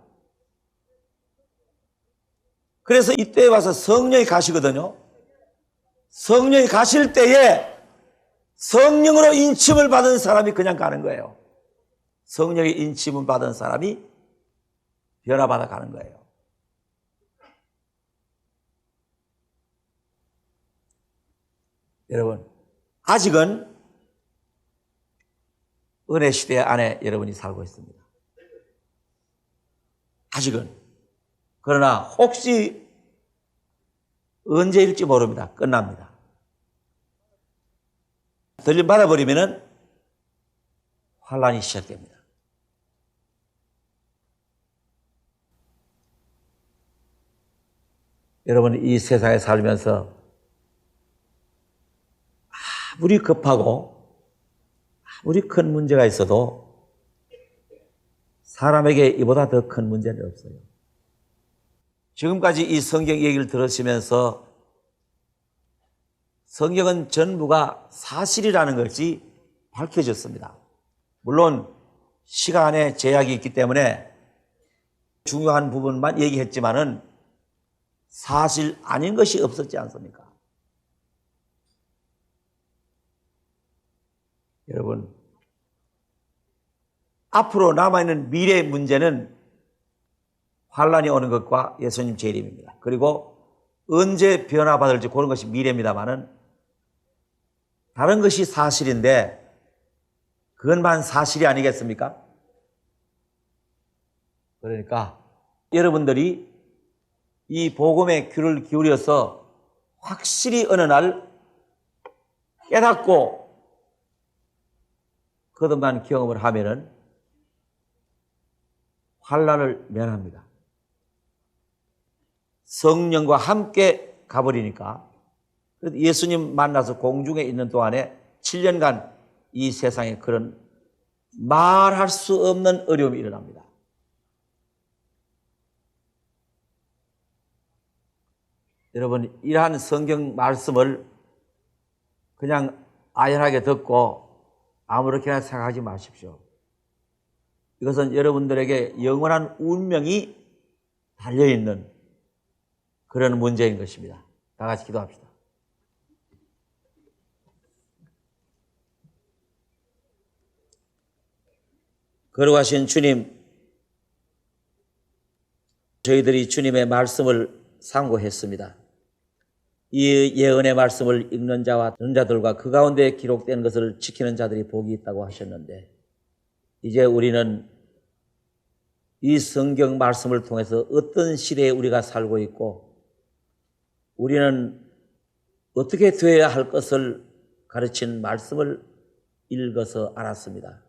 그래서 이때에 와서 성령이 가시거든요. 성령이 가실 때에 성령으로 인침을 받은 사람이 그냥 가는 거예요. 성령의 인침을 받은 사람이 변화받아 가는 거예요. 여러분, 아직은 은혜 시대 안에 여러분이 살고 있습니다. 아직은. 그러나 혹시 언제일지 모릅니다. 끝납니다. 들림 받아버리면은 환란이 시작됩니다. 여러분, 이 세상에 살면서 아무리 급하고 아무리 큰 문제가 있어도 사람에게 이보다 더 큰 문제는 없어요. 지금까지 이 성경 얘기를 들으시면서 성경은 전부가 사실이라는 것이 밝혀졌습니다. 물론 시간에 제약이 있기 때문에 중요한 부분만 얘기했지만은 사실 아닌 것이 없었지 않습니까? 여러분, 앞으로 남아있는 미래의 문제는 환란이 오는 것과 예수님 재림입니다. 그리고 언제 변화받을지 그런 것이 미래입니다만은 다른 것이 사실인데 그것만 사실이 아니겠습니까? 그러니까 여러분들이 이 복음에 귀를 기울여서 확실히 어느 날 깨닫고 거듭난 경험을 하면은 환란을 면합니다. 성령과 함께 가버리니까 예수님 만나서 공중에 있는 동안에 7년간 이 세상에 그런 말할 수 없는 어려움이 일어납니다. 여러분, 이러한 성경 말씀을 그냥 아연하게 듣고 아무렇게나 생각하지 마십시오. 이것은 여러분들에게 영원한 운명이 달려있는 그런 문제인 것입니다. 다 같이 기도합시다. 거룩하신 주님, 저희들이 주님의 말씀을 상고했습니다. 이 예언의 말씀을 읽는 자와 듣는 자들과 그 가운데 기록된 것을 지키는 자들이 복이 있다고 하셨는데 이제 우리는 이 성경 말씀을 통해서 어떤 시대에 우리가 살고 있고 우리는 어떻게 되어야 할 것을 가르친 말씀을 읽어서 알았습니다.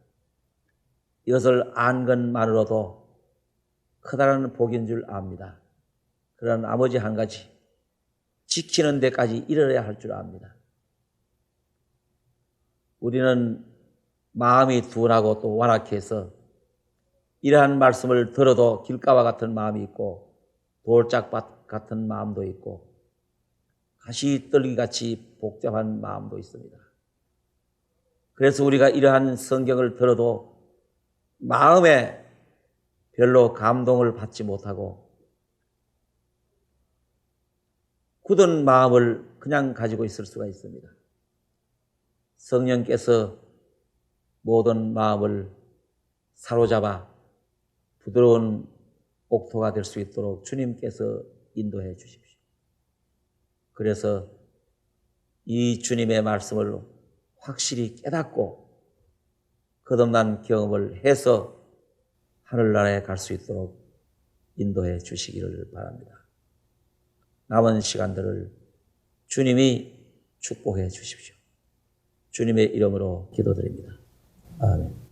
이것을 안 것만으로도 커다란 복인 줄 압니다. 그런 나머지 한 가지 지키는 데까지 이르러야 할 줄 압니다. 우리는 마음이 둔하고 또 완악해서 이러한 말씀을 들어도 길가와 같은 마음이 있고 돌짝밭 같은 마음도 있고 가시떨기같이 복잡한 마음도 있습니다. 그래서 우리가 이러한 성경을 들어도 마음에 별로 감동을 받지 못하고 굳은 마음을 그냥 가지고 있을 수가 있습니다. 성령께서 모든 마음을 사로잡아 부드러운 옥토가 될 수 있도록 주님께서 인도해 주십시오. 그래서 이 주님의 말씀을 확실히 깨닫고 거듭난 경험을 해서 하늘나라에 갈 수 있도록 인도해 주시기를 바랍니다. 남은 시간들을 주님이 축복해 주십시오. 주님의 이름으로 기도드립니다. 아멘.